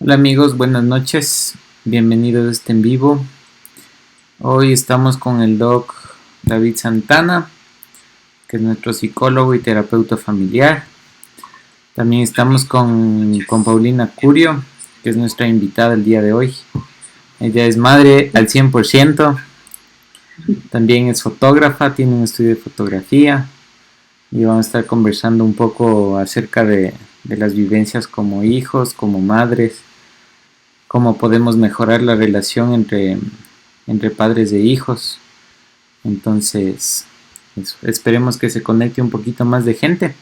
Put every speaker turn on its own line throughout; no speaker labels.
Hola amigos, buenas noches, bienvenidos a este en vivo. Hoy estamos con el doc David Santana, que es nuestro psicólogo y terapeuta familiar. También estamos con Paulina Curio, que es nuestra invitada el día de hoy. Ella es madre al 100%, también es fotógrafa, tiene un estudio de fotografía y vamos a estar conversando un poco acerca de las vivencias como hijos, como madres, cómo podemos mejorar la relación entre padres e hijos. Entonces, esperemos que se conecte un poquito más de gente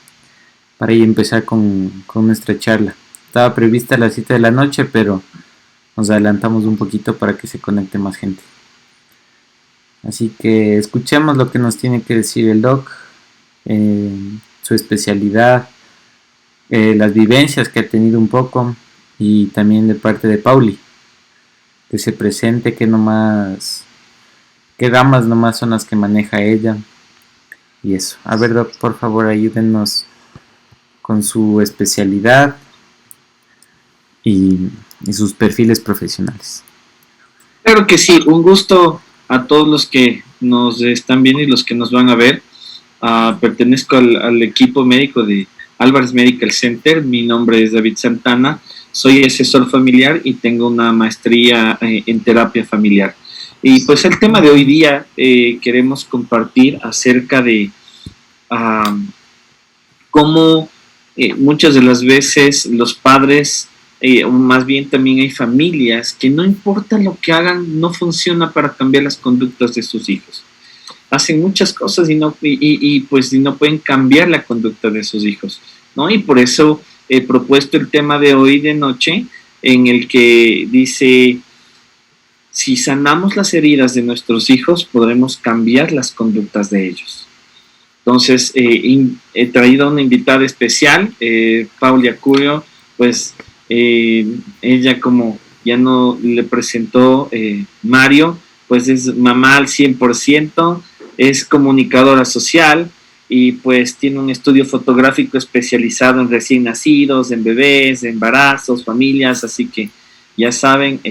para ya empezar con nuestra charla. Estaba prevista a las 7 de la noche, pero nos adelantamos un poquito para que se conecte más gente. Así que escuchemos lo que nos tiene que decir el doc, su especialidad, las vivencias que ha tenido un poco, y también de parte de Pauli, que se presente, qué ramas nomás son las que maneja ella, y eso. A ver, doc, por favor, ayúdenos con su especialidad y sus perfiles profesionales.
Claro que sí, un gusto a todos los que nos están viendo y los que nos van a ver. Pertenezco al equipo médico de Álvarez Medical Center. Mi nombre es David Santana, soy asesor familiar y tengo una maestría en terapia familiar. Y pues el tema de hoy día queremos compartir acerca de cómo muchas de las veces los padres, o más bien también hay familias que no importa lo que hagan, no funciona para cambiar las conductas de sus hijos. Hacen muchas cosas y no pueden cambiar la conducta de sus hijos, ¿no? Y por eso he propuesto el tema de hoy de noche, en el que dice: si sanamos las heridas de nuestros hijos, podremos cambiar las conductas de ellos. Entonces, he traído a una invitada especial, Pauli Curio. Pues ella, como ya no le presentó Mario, pues es mamá al 100%, es comunicadora social y pues tiene un estudio fotográfico especializado en recién nacidos, en bebés, embarazos, familias, así que ya saben,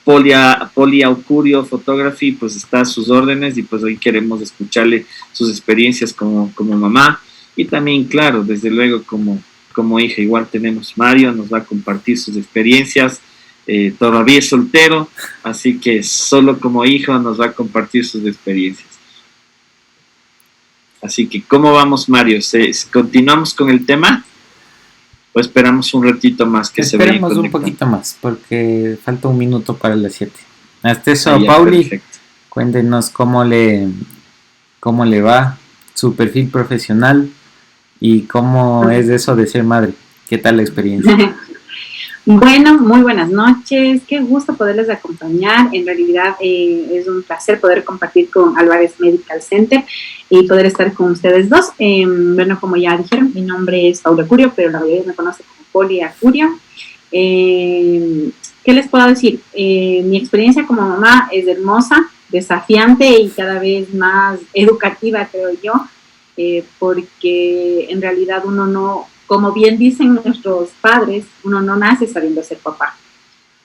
Pauli Curio Photography pues está a sus órdenes, y pues hoy queremos escucharle sus experiencias como mamá, y también, claro, desde luego como hija. Igual tenemos Mario, nos va a compartir sus experiencias. Todavía es soltero, así que solo como hijo nos va a compartir sus experiencias. Así que, ¿cómo vamos, Mario? ¿Continuamos con el tema? ¿O esperamos un ratito más que se vaya conectando?
Esperemos un poquito más, porque falta un minuto para las 7. Hasta eso, Pauli, perfecto. Cuéntenos cómo le va, su perfil profesional y cómo es eso de ser madre. ¿Qué tal la experiencia?
Bueno, muy buenas noches, qué gusto poderles acompañar. En realidad es un placer poder compartir con Álvarez Medical Center y poder estar con ustedes dos. Bueno, como ya dijeron, mi nombre es Paula Curio, pero la mayoría me conoce como Pauli Curio. ¿Qué les puedo decir? Mi experiencia como mamá es hermosa, desafiante y cada vez más educativa, creo yo, porque en realidad uno no, como bien dicen nuestros padres, uno no nace sabiendo ser papá,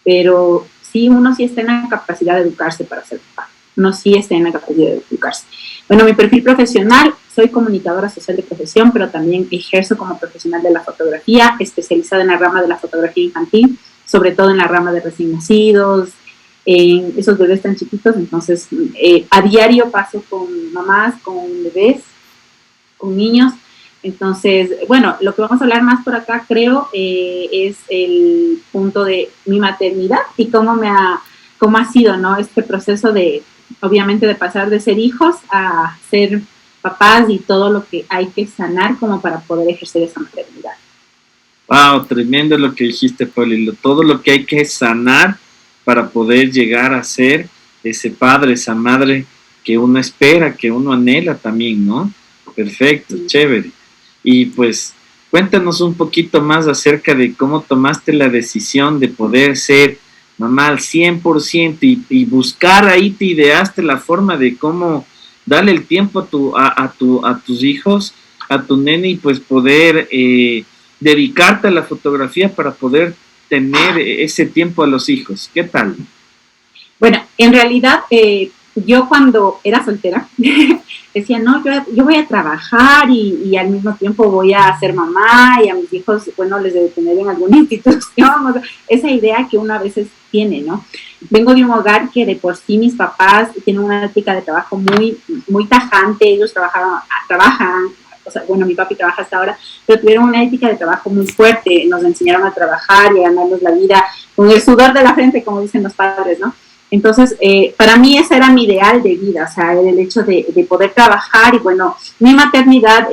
pero sí, uno sí está en la capacidad de educarse para ser papá, uno sí está en la capacidad de educarse. Bueno, mi perfil profesional, soy comunicadora social de profesión, pero también ejerzo como profesional de la fotografía, especializada en la rama de la fotografía infantil, sobre todo en la rama de recién nacidos, en esos bebés tan chiquitos. Entonces, a diario paso con mamás, con bebés, con niños. Entonces, bueno, lo que vamos a hablar más por acá, creo, es el punto de mi maternidad y cómo ha sido, ¿no? Este proceso de, obviamente, de pasar de ser hijos a ser papás y todo lo que hay que sanar como para poder ejercer esa maternidad.
Wow, tremendo lo que dijiste, Pauli. Todo lo que hay que sanar para poder llegar a ser ese padre, esa madre que uno espera, que uno anhela también, ¿no? Perfecto, sí. Chévere. Y pues cuéntanos un poquito más acerca de cómo tomaste la decisión de poder ser mamá al 100% y buscar, ahí te ideaste la forma de cómo darle el tiempo a tus hijos, a tu nene, y pues poder dedicarte a la fotografía para poder tener ese tiempo a los hijos? ¿Qué tal?
Bueno, en realidad yo cuando era soltera decía, no, yo voy a trabajar y al mismo tiempo voy a ser mamá y a mis hijos, bueno, les debo tener en alguna institución, o sea, esa idea que uno a veces tiene, ¿no? Vengo de un hogar que de por sí mis papás tienen una ética de trabajo muy, muy tajante, ellos trabajan, o sea, bueno, mi papi trabaja hasta ahora, pero tuvieron una ética de trabajo muy fuerte, nos enseñaron a trabajar y a ganarnos la vida con el sudor de la frente, como dicen los padres, ¿no? Entonces, para mí ese era mi ideal de vida, o sea, el hecho de poder trabajar y bueno, mi maternidad,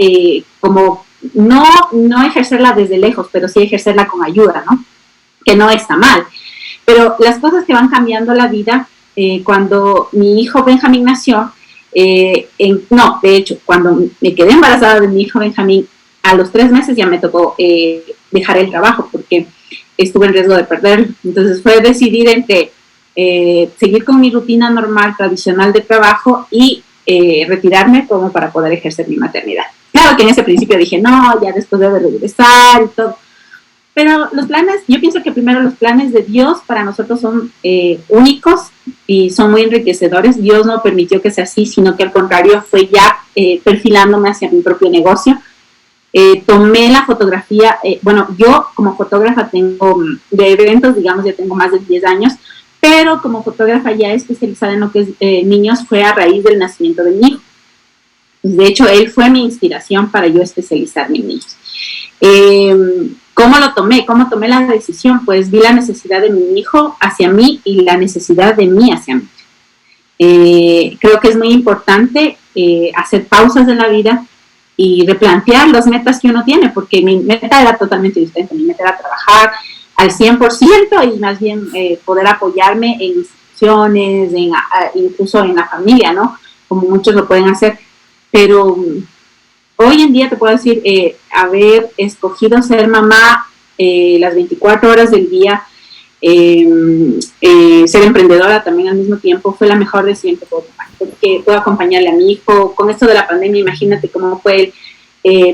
como no ejercerla desde lejos, pero sí ejercerla con ayuda, ¿no? Que no está mal. Pero las cosas que van cambiando la vida, cuando mi hijo Benjamín nació, de hecho, cuando me quedé embarazada de mi hijo Benjamín, a los 3 meses ya me tocó dejar el trabajo porque estuve en riesgo de perderlo. Entonces fue decidir entre seguir con mi rutina normal, tradicional de trabajo y retirarme como para poder ejercer mi maternidad. Claro que en ese principio dije, no, ya después debo regresar y todo. Pero los planes, yo pienso que primero los planes de Dios para nosotros son únicos y son muy enriquecedores. Dios no permitió que sea así, sino que al contrario fue ya perfilándome hacia mi propio negocio. Tomé la fotografía, yo como fotógrafa tengo de eventos, digamos, ya tengo más de 10 años, pero como fotógrafa ya especializada en lo que es niños fue a raíz del nacimiento de mi hijo. De hecho, él fue mi inspiración para yo especializarme en niños. ¿Cómo lo tomé? ¿Cómo tomé la decisión? Pues vi la necesidad de mi hijo hacia mí y la necesidad de mí hacia mí. Creo que es muy importante hacer pausas en la vida y replantear las metas que uno tiene, porque mi meta era totalmente diferente. Mi meta era trabajar al 100% y más bien poder apoyarme en instituciones, incluso en la familia, ¿no? Como muchos lo pueden hacer. Pero hoy en día te puedo decir, haber escogido ser mamá las 24 horas del día, ser emprendedora también al mismo tiempo, fue la mejor decisión que puedo tomar, porque puedo acompañarle a mi hijo. Con esto de la pandemia, imagínate cómo fue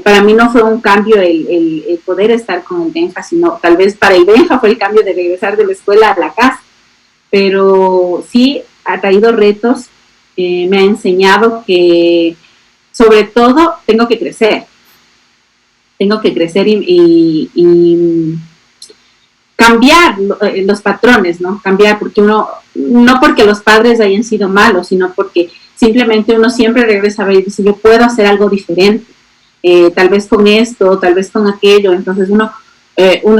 para mí no fue un cambio el poder estar con el Benja, sino tal vez para el Benja fue el cambio de regresar de la escuela a la casa. Pero sí ha traído retos, me ha enseñado que sobre todo tengo que crecer y cambiar los patrones, ¿no? Cambiar, porque uno, no porque los padres hayan sido malos, sino porque simplemente uno siempre regresa a ver y dice, yo puedo hacer algo diferente. Tal vez con esto, tal vez con aquello. Entonces uno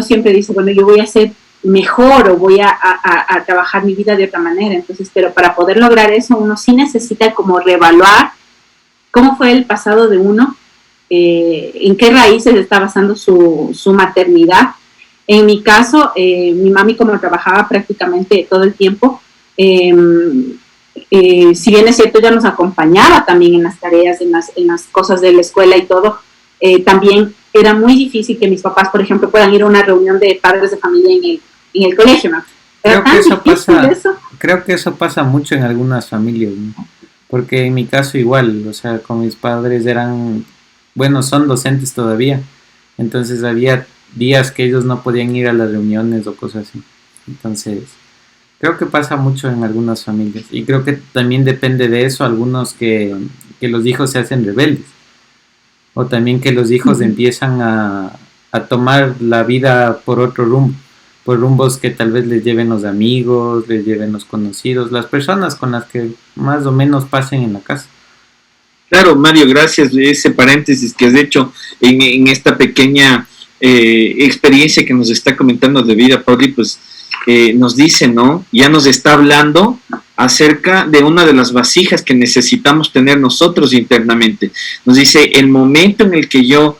siempre dice, bueno, yo voy a ser mejor o voy a trabajar mi vida de otra manera. Entonces, pero para poder lograr eso, uno sí necesita como reevaluar cómo fue el pasado de uno, en qué raíces está basando su maternidad. En mi caso, mi mami, como trabajaba prácticamente todo el tiempo, si bien es cierto, ella nos acompañaba también en las tareas, en las cosas de la escuela y todo, también era muy difícil que mis papás, por ejemplo, puedan ir a una reunión de padres de familia en el colegio, ¿no?
Creo que eso pasa mucho en algunas familias, ¿no? Porque en mi caso igual, o sea, con mis padres son docentes todavía, entonces había días que ellos no podían ir a las reuniones o cosas así. Entonces creo que pasa mucho en algunas familias y creo que también depende de eso algunos que los hijos se hacen rebeldes o también que los hijos empiezan a tomar la vida por otro rumbo, por rumbos que tal vez les lleven los amigos, les lleven los conocidos, las personas con las que más o menos pasen en la casa.
Claro, Mario, gracias de ese paréntesis que has hecho en esta pequeña experiencia que nos está comentando de vida, Pauli, pues nos dice, ¿no? Ya nos está hablando acerca de una de las vasijas que necesitamos tener nosotros internamente. Nos dice, el momento en el que yo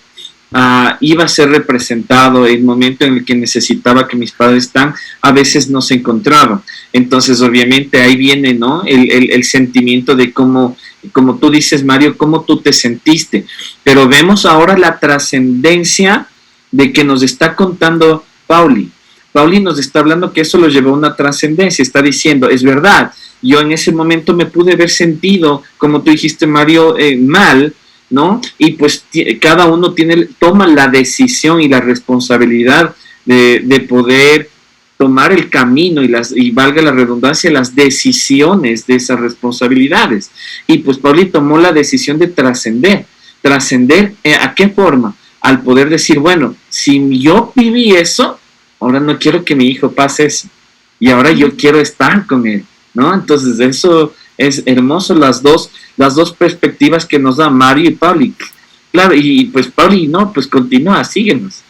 iba a ser representado, el momento en el que necesitaba que mis padres están, a veces no se encontraban. Entonces, obviamente, ahí viene, ¿no? El sentimiento de cómo, como tú dices, Mario, cómo tú te sentiste. Pero vemos ahora la trascendencia de que nos está contando Pauli. Pauli nos está hablando que eso lo llevó a una trascendencia. Está diciendo, es verdad, yo en ese momento me pude haber sentido, como tú dijiste, Mario, mal, ¿no? Y pues cada uno toma la decisión y la responsabilidad de poder tomar el camino y valga la redundancia, las decisiones de esas responsabilidades. Y pues Pauli tomó la decisión de trascender. ¿Trascender a qué forma? Al poder decir, bueno, si yo viví eso, ahora no quiero que mi hijo pase eso. Y ahora yo quiero estar con él, ¿no? Entonces eso es hermoso, las dos perspectivas que nos da Mario y Pauli. Claro, y pues Pauli, no, pues continúa, síguenos.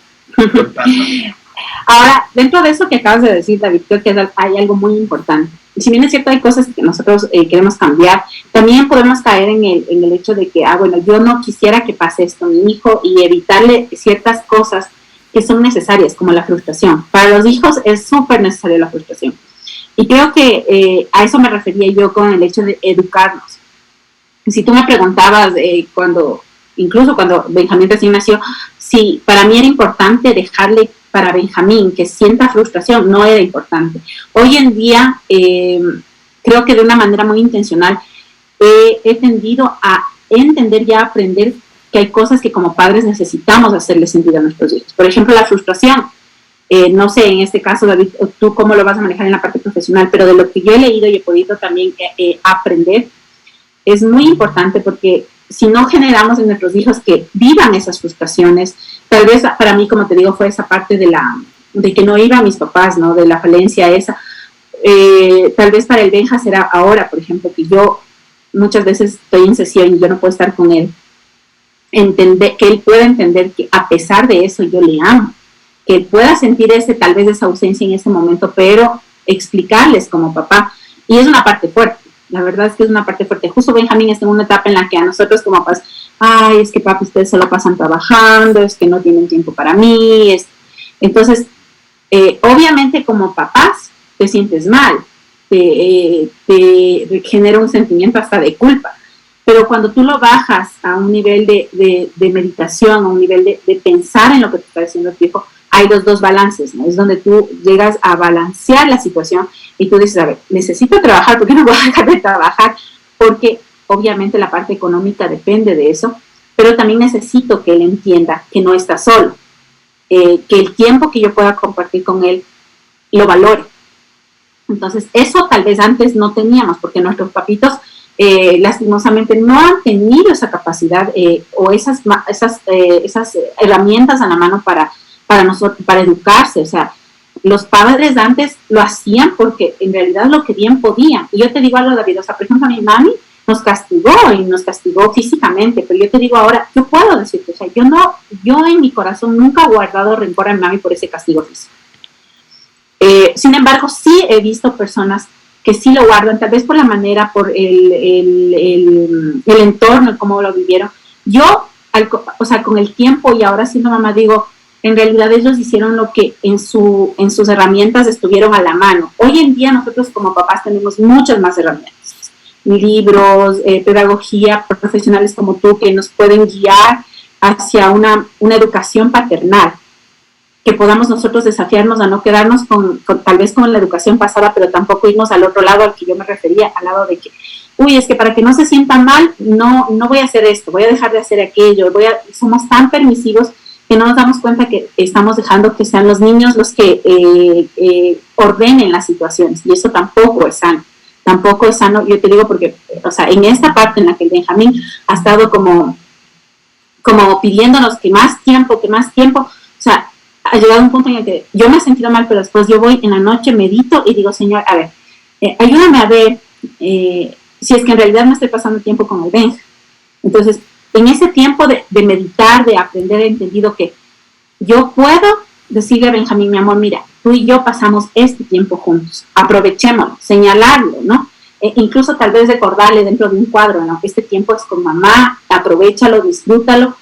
Ahora, dentro de eso que acabas de decir, David, creo que hay algo muy importante. Y si bien es cierto, hay cosas que nosotros queremos cambiar, también podemos caer en el hecho de que, bueno, yo no quisiera que pase esto a mi hijo y evitarle ciertas cosas que son necesarias, como la frustración. Para los hijos es súper necesaria la frustración. Y creo que a eso me refería yo con el hecho de educarnos. Si tú me preguntabas incluso cuando Benjamín recién nació, si para mí era importante dejarle para Benjamín que sienta frustración, no era importante. Hoy en día, creo que de una manera muy intencional, he tendido a entender y a aprender que hay cosas que como padres necesitamos hacerle sentir a nuestros hijos. Por ejemplo, la frustración. No sé, en este caso, David, tú cómo lo vas a manejar en la parte profesional, pero de lo que yo he leído y he podido también aprender, es muy importante porque si no generamos en nuestros hijos que vivan esas frustraciones, tal vez para mí, como te digo, fue esa parte de que no iba a mis papás, ¿no? De la falencia esa. Tal vez para el Benja será ahora, por ejemplo, que yo muchas veces estoy en sesión y yo no puedo estar con él. Que él pueda entender que a pesar de eso yo le amo, que él pueda sentir tal vez esa ausencia en ese momento, pero explicarles como papá. Y es una parte fuerte. La verdad es que es una parte fuerte. Justo Benjamín está en una etapa en la que a nosotros como papás, es que papi, ustedes se lo pasan trabajando, es que no tienen tiempo para mí. Entonces, obviamente como papás te sientes mal, te genera un sentimiento hasta de culpa. Pero cuando tú lo bajas a un nivel de meditación, a un nivel de pensar en lo que te está diciendo tu hijo, hay los dos balances, ¿no? Es donde tú llegas a balancear la situación y tú dices, a ver, necesito trabajar, ¿por qué no voy a dejar de trabajar? Porque obviamente la parte económica depende de eso, pero también necesito que él entienda que no está solo, que el tiempo que yo pueda compartir con él lo valore. Entonces, eso tal vez antes no teníamos, porque nuestros papitos lastimosamente no han tenido esa capacidad o esas herramientas a la mano para nosotros, para educarse. O sea, los padres de antes lo hacían porque en realidad lo que bien podían. Y yo te digo algo, David, o sea, por ejemplo, a mi mami nos castigó físicamente, pero yo te digo ahora, yo puedo decirte, o sea, yo en mi corazón nunca he guardado rencor a mi mami por ese castigo físico. Sin embargo, sí he visto personas que sí lo guardan, tal vez por la manera, por el entorno, cómo lo vivieron. Yo, o sea, con el tiempo y ahora siendo mamá, digo, en realidad ellos hicieron lo que en sus herramientas estuvieron a la mano. Hoy en día nosotros como papás tenemos muchas más herramientas, libros, pedagogía, profesionales como tú que nos pueden guiar hacia una educación paternal, que podamos nosotros desafiarnos a no quedarnos tal vez con la educación pasada, pero tampoco irnos al otro lado al que yo me refería, al lado de que, es que para que no se sienta mal, no voy a hacer esto, voy a dejar de hacer aquello, somos tan permisivos que no nos damos cuenta que estamos dejando que sean los niños los que ordenen las situaciones, y eso tampoco es sano, yo te digo porque, o sea, en esta parte en la que el Benjamín ha estado como pidiéndonos que más tiempo, o sea, ha llegado un punto en el que yo me he sentido mal, pero después yo voy en la noche, medito y digo, Señor, a ver, ayúdame a ver si es que en realidad no estoy pasando tiempo con el Benja. Entonces, en ese tiempo de meditar, de aprender, he entendido que yo puedo decirle a Benjamín, mi amor, mira, tú y yo pasamos este tiempo juntos, aprovechémoslo, señalarlo, ¿no? Incluso tal vez recordarle dentro de un cuadro, ¿no? Este tiempo es con mamá, aprovechalo, disfrútalo,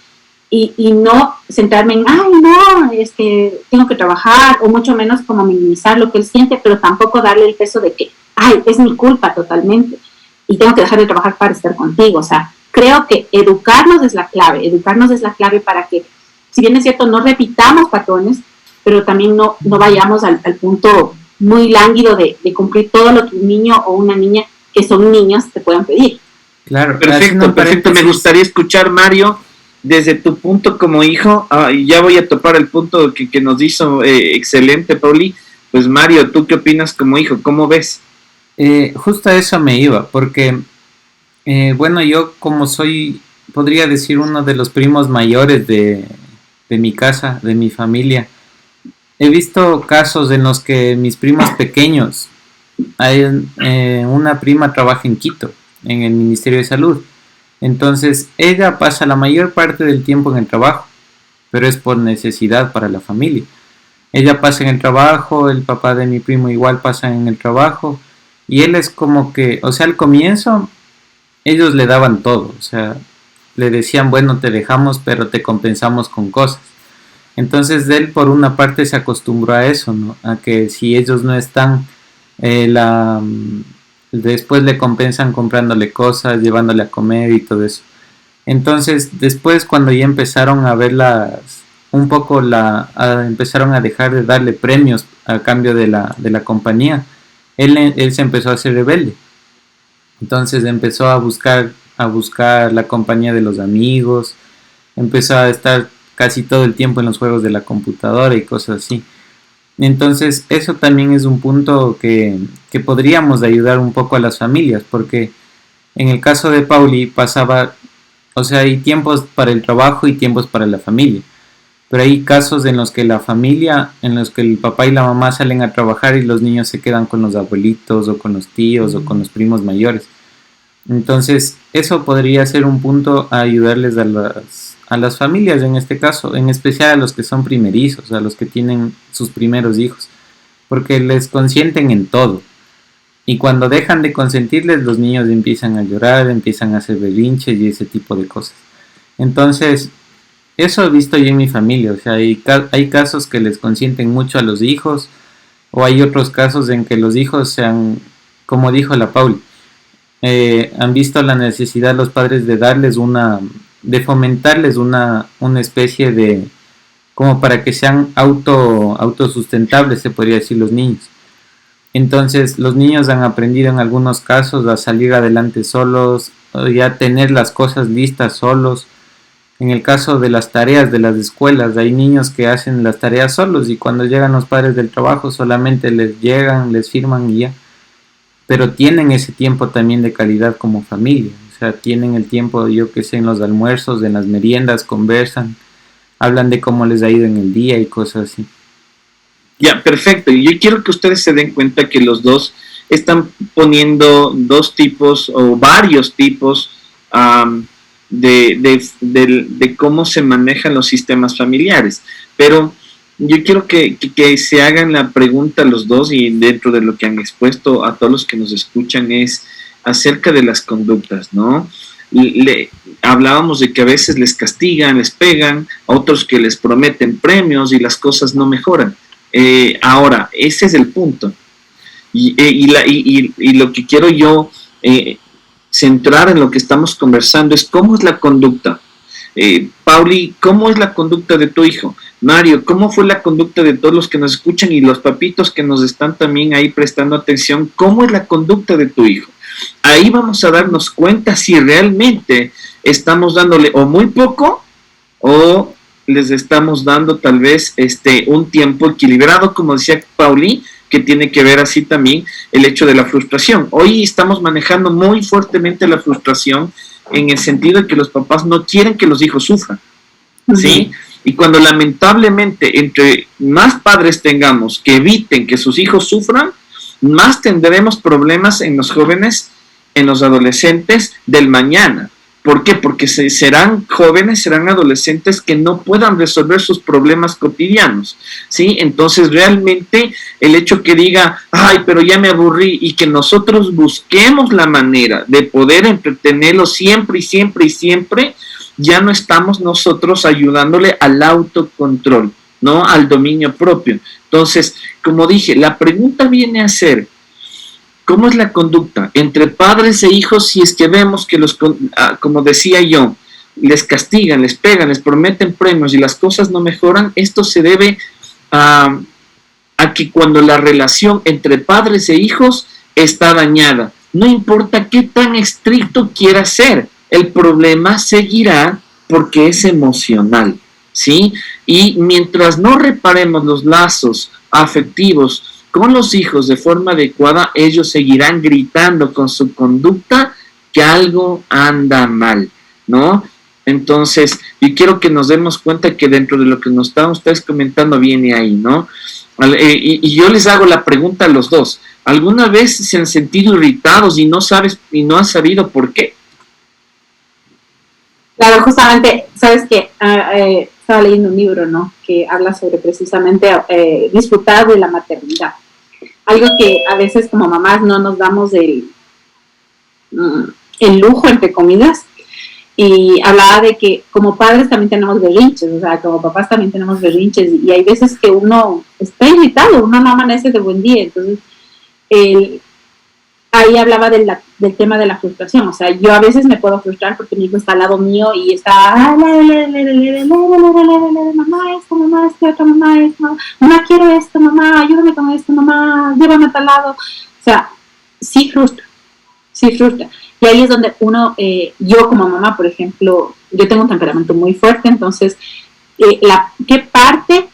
y no centrarme en, no, es que tengo que trabajar, o mucho menos como minimizar lo que él siente, pero tampoco darle el peso de que, es mi culpa totalmente, y tengo que dejar de trabajar para estar contigo. O sea, creo que educarnos es la clave para que, si bien es cierto, no repitamos patrones, pero también no vayamos al punto muy lánguido de cumplir todo lo que un niño o una niña, que son niños, te puedan pedir.
Claro, perfecto. Me gustaría escuchar, Mario, desde tu punto como hijo, y ya voy a topar el punto que nos hizo excelente, Pauli, Pues Mario, ¿tú qué opinas como hijo? ¿Cómo ves?
Justo a eso me iba, porque, bueno, yo como soy, podría decir, uno de los primos mayores de mi casa, de mi familia, he visto casos en los que mis primos pequeños, hay, una prima trabaja en Quito, en el Ministerio de Salud. Entonces, ella pasa la mayor parte del tiempo en el trabajo, pero es por necesidad para la familia. Ella pasa en el trabajo, el papá de mi primo igual pasa en el trabajo, y él es como que, o sea, al comienzo ellos le daban todo, o sea, le decían, bueno, te dejamos, pero te compensamos con cosas. Entonces él por una parte se acostumbró a eso, ¿no? A que si ellos no están, después le compensan comprándole cosas, llevándole a comer y todo eso. Entonces después cuando ya empezaron a verlas, un poco empezaron a dejar de darle premios a cambio de la compañía, él se empezó a hacer rebelde. Entonces empezó a buscar la compañía de los amigos, empezó a estar casi todo el tiempo en los juegos de la computadora y cosas así. Entonces eso también es un punto que podríamos ayudar un poco a las familias, porque en el caso de Pauli pasaba, o sea, hay tiempos para el trabajo y tiempos para la familia, pero hay casos en los que la familia, en los que el papá y la mamá salen a trabajar y los niños se quedan con los abuelitos o con los tíos o con los primos mayores. Entonces eso podría ser un punto a ayudarles a las familias en este caso, en especial a los que son primerizos, a los que tienen sus primeros hijos, porque les consienten en todo. Y cuando dejan de consentirles, los niños empiezan a llorar, empiezan a hacer berrinches y ese tipo de cosas. Entonces, eso he visto yo en mi familia, o sea, hay casos que les consienten mucho a los hijos, o hay otros casos en que los hijos sean, como dijo la Pauli, han visto la necesidad los padres de fomentarles una especie de, como para que sean autosustentables, se podría decir, los niños. Entonces los niños han aprendido en algunos casos a salir adelante solos, o ya tener las cosas listas solos. En el caso de las tareas de las escuelas, hay niños que hacen las tareas solos y cuando llegan los padres del trabajo solamente les llegan, les firman y ya. Pero tienen ese tiempo también de calidad como familia. O sea, tienen el tiempo, yo que sé, en los almuerzos, en las meriendas, conversan, hablan de cómo les ha ido en el día y cosas así.
Ya, perfecto. Y yo quiero que ustedes se den cuenta que los dos están poniendo dos tipos o varios tipos de cómo se manejan los sistemas familiares. Pero yo quiero que se hagan la pregunta los dos, y dentro de lo que han expuesto a todos los que nos escuchan, es acerca de las conductas, ¿no? Hablábamos de que a veces les castigan, les pegan, a otros que les prometen premios y las cosas no mejoran. Ahora, ese es el punto. Y lo que quiero yo centrar en lo que estamos conversando es cómo es la conducta. Pauli, ¿cómo es la conducta de tu hijo? Mario, ¿cómo fue la conducta de todos los que nos escuchan y los papitos que nos están también ahí prestando atención? ¿Cómo es la conducta de tu hijo? Ahí vamos a darnos cuenta si realmente estamos dándole o muy poco o les estamos dando tal vez un tiempo equilibrado, como decía Pauli, que tiene que ver así también el hecho de la frustración. Hoy estamos manejando muy fuertemente la frustración en el sentido de que los papás no quieren que los hijos sufran, ¿sí? Y cuando lamentablemente entre más padres tengamos que eviten que sus hijos sufran, más tendremos problemas en los jóvenes, en los adolescentes del mañana. ¿Por qué? Porque serán jóvenes, serán adolescentes que no puedan resolver sus problemas cotidianos, ¿sí? Entonces realmente el hecho que diga, ay, pero ya me aburrí, y que nosotros busquemos la manera de poder entretenerlos siempre y siempre y siempre, ya no estamos nosotros ayudándole al autocontrol, ¿no? Al dominio propio. Entonces, como dije, la pregunta viene a ser, ¿cómo es la conducta entre padres e hijos si es que vemos que como decía yo, les castigan, les pegan, les prometen premios y las cosas no mejoran? Esto se debe a que cuando la relación entre padres e hijos está dañada, no importa qué tan estricto quiera ser, el problema seguirá porque es emocional, ¿sí? Y mientras no reparemos los lazos afectivos con los hijos de forma adecuada, ellos seguirán gritando con su conducta que algo anda mal, ¿no? Entonces, yo quiero que nos demos cuenta que dentro de lo que nos están ustedes comentando viene ahí, ¿no? Y yo les hago la pregunta a los dos. ¿Alguna vez se han sentido irritados y no han sabido por qué?
Claro, justamente, sabes que estaba leyendo un libro, ¿no? Que habla sobre precisamente disfrutar de la maternidad. Algo que a veces como mamás no nos damos el lujo, entre comillas, y hablaba de que como padres también tenemos berrinches, o sea, como papás también tenemos berrinches, y hay veces que uno está irritado, uno no amanece de buen día, entonces ahí hablaba del tema de la frustración, o sea, yo a veces me puedo frustrar porque mi hijo está al lado mío y está, mamá esto, mamá esto, mamá quiero esto, mamá, ayúdame con esto, mamá, llévame a tal lado, o sea, sí frustra. Y ahí es donde uno, yo como mamá, por ejemplo, yo tengo un temperamento muy fuerte, entonces, ¿qué parte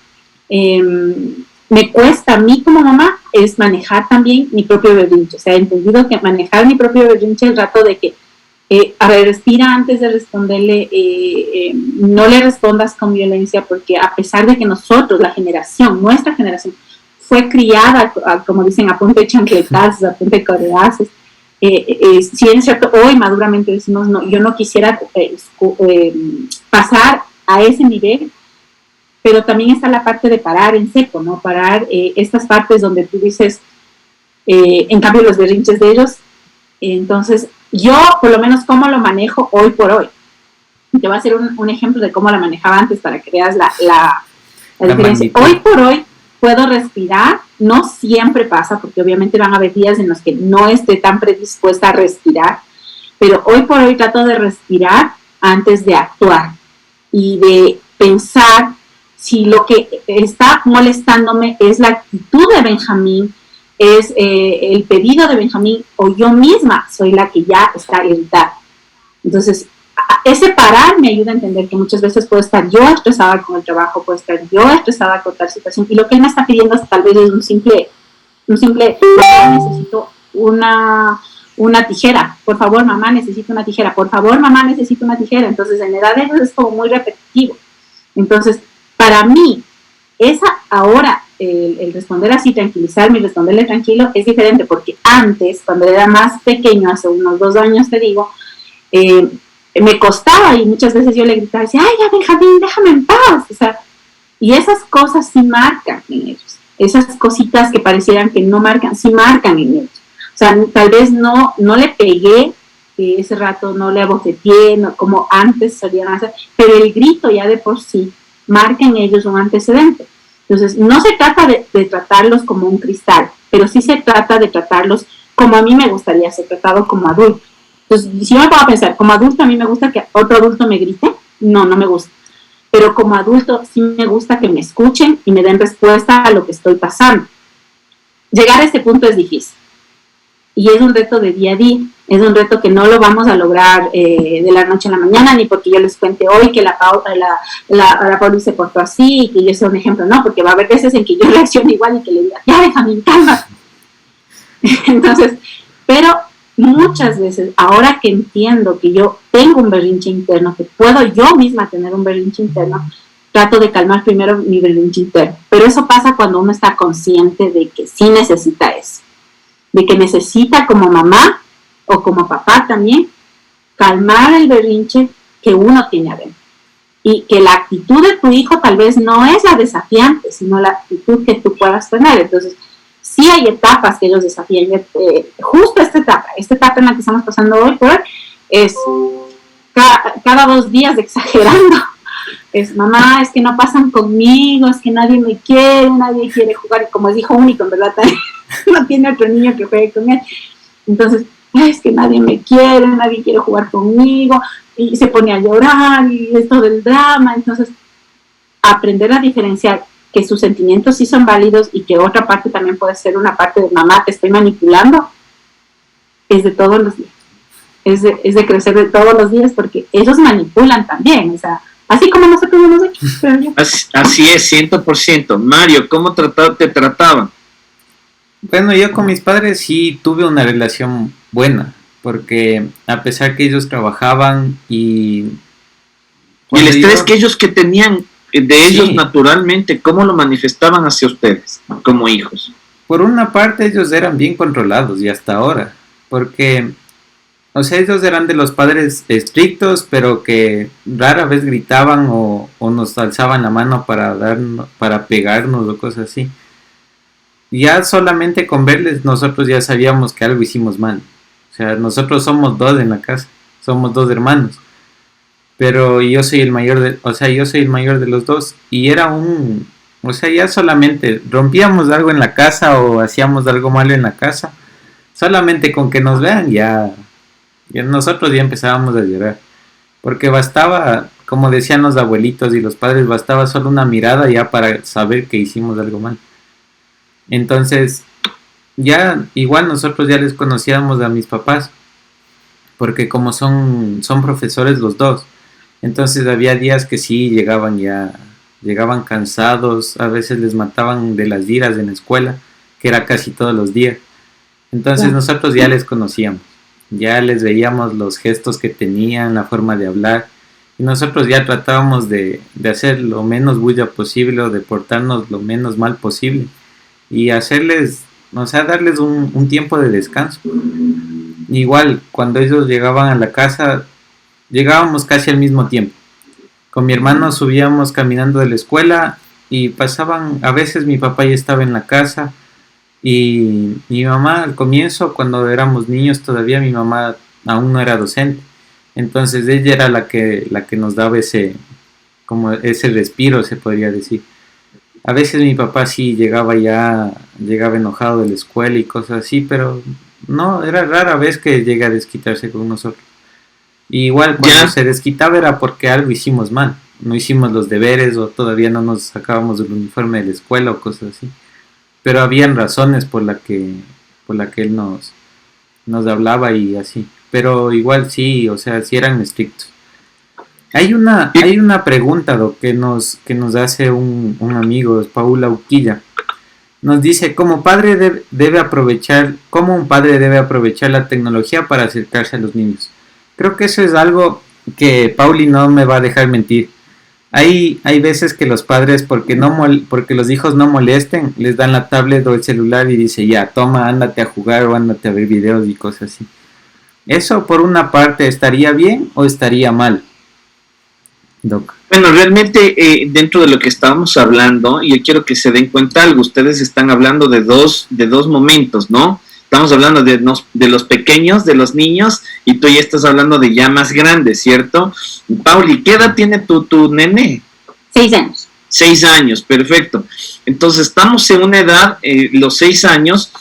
me cuesta a mí como mamá? Es manejar también mi propio berrinche. O sea, he entendido que manejar mi propio berrinche, el rato de que, respira antes de responderle, no le respondas con violencia, porque a pesar de que nosotros, nuestra generación, fue criada, como dicen, a punto de chancletazos, a punto de coreazos, si es cierto, hoy maduramente decimos, no, yo no quisiera pasar a ese nivel, pero también está la parte de parar en seco, ¿no? Parar estas partes donde tú dices, en cambio los berrinches de ellos, entonces yo por lo menos cómo lo manejo hoy por hoy. Te voy a hacer un ejemplo de cómo la manejaba antes para que veas la diferencia. Hoy por hoy puedo respirar, no siempre pasa, porque obviamente van a haber días en los que no esté tan predispuesta a respirar, pero hoy por hoy trato de respirar antes de actuar y de pensar si lo que está molestándome es la actitud de Benjamín, es el pedido de Benjamín, o yo misma soy la que ya está irritada. Entonces, ese parar me ayuda a entender que muchas veces puedo estar yo estresada con el trabajo, puedo estar yo estresada con tal situación, y lo que él me está pidiendo tal vez es un simple necesito una tijera, por favor mamá necesito una tijera, por favor mamá necesito una tijera. Entonces en edad de ellos es como muy repetitivo. Entonces para mí ahora el responder así, tranquilizarme y responderle tranquilo es diferente, porque antes, cuando era más pequeño, hace unos 2 años te digo, me costaba, y muchas veces yo le gritaba, decía, ay, ya Benjamín, déjame en paz, o sea, y esas cosas sí marcan en ellos, esas cositas que parecieran que no marcan, sí marcan en ellos, o sea, tal vez no le pegué, ese rato no le abofeteé, como antes solían hacer, pero el grito ya de por sí marca en ellos un antecedente. Entonces, no se trata de tratarlos como un cristal, pero sí se trata de tratarlos como a mí me gustaría ser tratado como adulto. Entonces, si yo me pongo a pensar, como adulto a mí me gusta que otro adulto me grite, no me gusta. Pero como adulto sí me gusta que me escuchen y me den respuesta a lo que estoy pasando. Llegar a este punto es difícil. Y es un reto de día a día. Es un reto que no lo vamos a lograr de la noche a la mañana, ni porque yo les cuente hoy que la Pauli se portó así y que yo sea un ejemplo, no, porque va a haber veces en que yo reaccione igual y que le diga, ya déjame, calma. Entonces, pero muchas veces, ahora que entiendo que yo tengo un berrinche interno, que puedo yo misma tener un berrinche interno, trato de calmar primero mi berrinche interno. Pero eso pasa cuando uno está consciente de que sí necesita eso, de que necesita como mamá o como papá también calmar el berrinche que uno tiene adentro. Y que la actitud de tu hijo tal vez no es la desafiante, sino la actitud que tú puedas tener. Entonces, sí hay etapas que ellos desafían. Justo esta etapa en la que estamos pasando hoy por hoy, es cada 2 días exagerando. Es, mamá, es que no pasan conmigo, es que nadie me quiere, nadie quiere jugar. Y como es hijo único, en verdad, no tiene otro niño que juegue con él. Entonces, es que nadie me quiere, nadie quiere jugar conmigo. Y se pone a llorar y esto del drama. Entonces, aprender a diferenciar que sus sentimientos sí son válidos y que otra parte también puede ser una parte de mamá, te estoy manipulando, es de todos los días. Es de crecer de todos los días, porque ellos manipulan también, o sea, así como nosotros hemos hecho.
Así es, 100%. Mario, ¿cómo te trataban?
Bueno, yo con mis padres sí tuve una relación buena, porque a pesar que ellos trabajaban y
Y el
cuando
estrés
yo,
que ellos que tenían de ellos
sí,
naturalmente, ¿cómo lo manifestaban hacia ustedes como hijos?
por una parte ellos eran bien controlados y hasta ahora, porque, o sea, ellos eran de los padres estrictos, pero que rara vez gritaban o nos alzaban la mano para darnos, para pegarnos o cosas así. Ya solamente con verles nosotros ya sabíamos que algo hicimos mal. O sea, nosotros somos dos en la casa, somos dos hermanos, pero yo soy el mayor de, o sea, yo soy el mayor de los dos y era un, o sea, ya solamente rompíamos algo en la casa o hacíamos algo malo en la casa, solamente con que nos vean ya nosotros ya empezábamos a llorar, porque bastaba, como decían los abuelitos y los padres, bastaba solo una mirada ya para saber que hicimos algo mal. Entonces, ya igual nosotros ya les conocíamos a mis papás, porque como son profesores los dos, entonces había días que sí llegaban cansados, a veces les mataban de las iras en la escuela, que era casi todos los días. Entonces
Ya.
nosotros ya les conocíamos, ya les veíamos los gestos que tenían, la forma de hablar, y nosotros ya tratábamos de hacer lo menos bulla posible o de portarnos lo menos mal posible y hacerles, o sea, darles un tiempo de descanso. Igual, cuando ellos llegaban a la casa, llegábamos casi al mismo tiempo. Con mi hermano subíamos caminando de la escuela y pasaban, a veces mi papá ya estaba en la casa y mi mamá al comienzo, cuando éramos niños todavía, mi mamá aún no era docente. Entonces ella era la que nos daba ese, como ese respiro, se podría decir. A veces mi papá sí llegaba enojado de la escuela y cosas así, pero no, era rara vez que llega a desquitarse con nosotros. Y igual cuando
Ya,
se desquitaba era porque algo hicimos mal, no hicimos los deberes o todavía no nos sacábamos del uniforme de la escuela o cosas así. Pero habían razones por la que él nos hablaba y así. Pero igual sí, o sea, sí eran estrictos. Hay una,
y-
hay una pregunta, Doc, que nos hace un amigo, es Paula Uquilla. Nos dice, ¿cómo un padre debe aprovechar la tecnología para acercarse a los niños? Creo que eso es algo que Pauli no me va a dejar mentir. Hay veces que los padres, porque los hijos no molesten, les dan la tablet o el celular y dice, ya, toma, ándate a jugar o ándate a ver videos y cosas así. ¿Eso por una parte estaría bien o estaría mal, Doc?
bueno, realmente dentro de lo que estábamos hablando, yo quiero que se den cuenta algo, ustedes están hablando de dos momentos, ¿no? Estamos hablando de los pequeños, de los niños, y tú ya estás hablando de ya más grandes, ¿cierto? Pauli, ¿qué edad tiene tu nene?
6 años.
6 años, perfecto. Entonces estamos en una edad, los 6 años,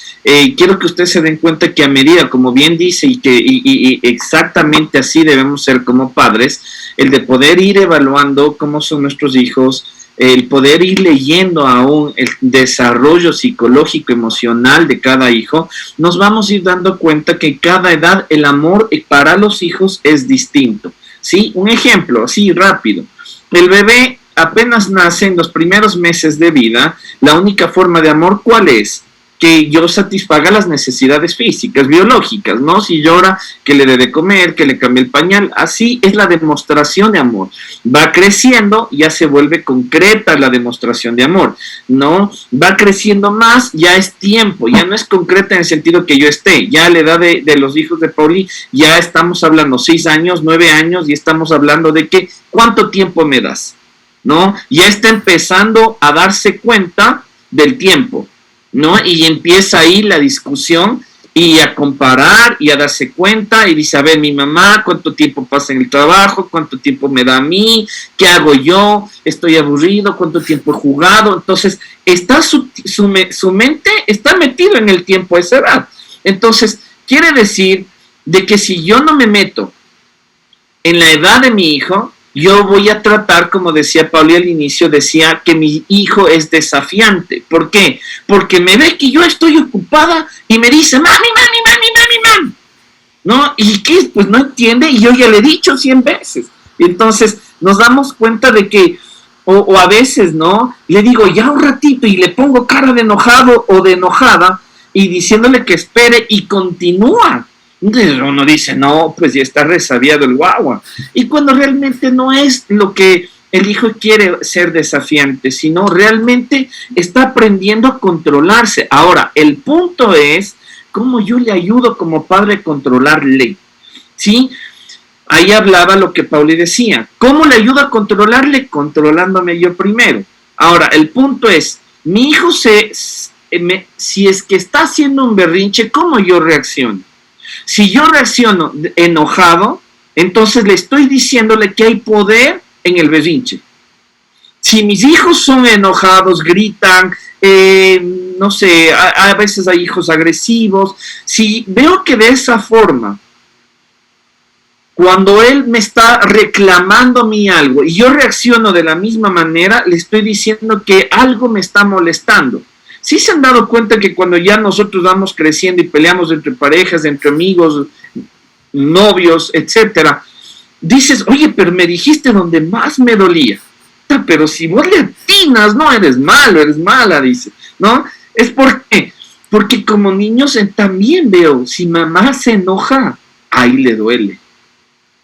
quiero que ustedes se den cuenta que a medida, como bien dice, y exactamente así debemos ser como padres, el de poder ir evaluando cómo son nuestros hijos, el poder ir leyendo aún el desarrollo psicológico, emocional de cada hijo, nos vamos a ir dando cuenta que en cada edad el amor para los hijos es distinto. ¿Sí? Un ejemplo, así rápido. El bebé apenas nace en los primeros meses de vida, la única forma de amor, ¿cuál es? Que yo satisfaga las necesidades físicas, biológicas, ¿no? Si llora, que le dé de comer, que le cambie el pañal, así es la demostración de amor. Va creciendo, ya se vuelve concreta la demostración de amor, ¿no? Va creciendo más, ya es tiempo, ya no es concreta en el sentido que yo esté, ya a la edad de los hijos de Pauli, ya estamos hablando 6 años, 9 años, y estamos hablando de que, ¿cuánto tiempo me das? ¿No? Ya está empezando a darse cuenta del tiempo, ¿no? Y empieza ahí la discusión y a comparar y a darse cuenta y dice, a ver, mi mamá, ¿cuánto tiempo pasa en el trabajo? ¿Cuánto tiempo me da a mí? ¿Qué hago yo? ¿Estoy aburrido? ¿Cuánto tiempo he jugado? Entonces, su mente está metida en el tiempo a esa edad. Entonces, quiere decir de que si yo no me meto en la edad de mi hijo, yo voy a tratar, como decía Pauli al inicio, decía que mi hijo es desafiante. ¿Por qué? Porque me ve que yo estoy ocupada y me dice, mami, mami, mami, mami, mami. ¿No? ¿Y qué? Pues no entiende y yo ya le he dicho 100 veces. Y entonces nos damos cuenta de que, o a veces, ¿no? Le digo, ya un ratito y le pongo cara de enojado o de enojada y diciéndole que espere y continúa. Entonces uno dice, no, pues ya está resabiado el guagua. Y cuando realmente no es lo que el hijo quiere ser desafiante, sino realmente está aprendiendo a controlarse. Ahora, el punto es cómo yo le ayudo como padre a controlarle, ¿sí? Ahí hablaba lo que Pauli decía. ¿Cómo le ayudo a controlarle? Controlándome yo primero. Ahora, el punto es, mi hijo si es que está haciendo un berrinche, ¿cómo yo reacciono? Si yo reacciono enojado, entonces le estoy diciéndole que hay poder en el berrinche. Si mis hijos son enojados, gritan, no sé, a veces hay hijos agresivos, si veo que de esa forma, cuando él me está reclamando a mí algo y yo reacciono de la misma manera, le estoy diciendo que algo me está molestando. ¿Sí se han dado cuenta que cuando ya nosotros vamos creciendo y peleamos entre parejas, entre amigos, novios, etcétera, dices, oye, pero me dijiste donde más me dolía? Pero si vos le atinas, no, eres malo, eres mala, dice, ¿no? Es porque como niños también veo, si mamá se enoja, ahí le duele.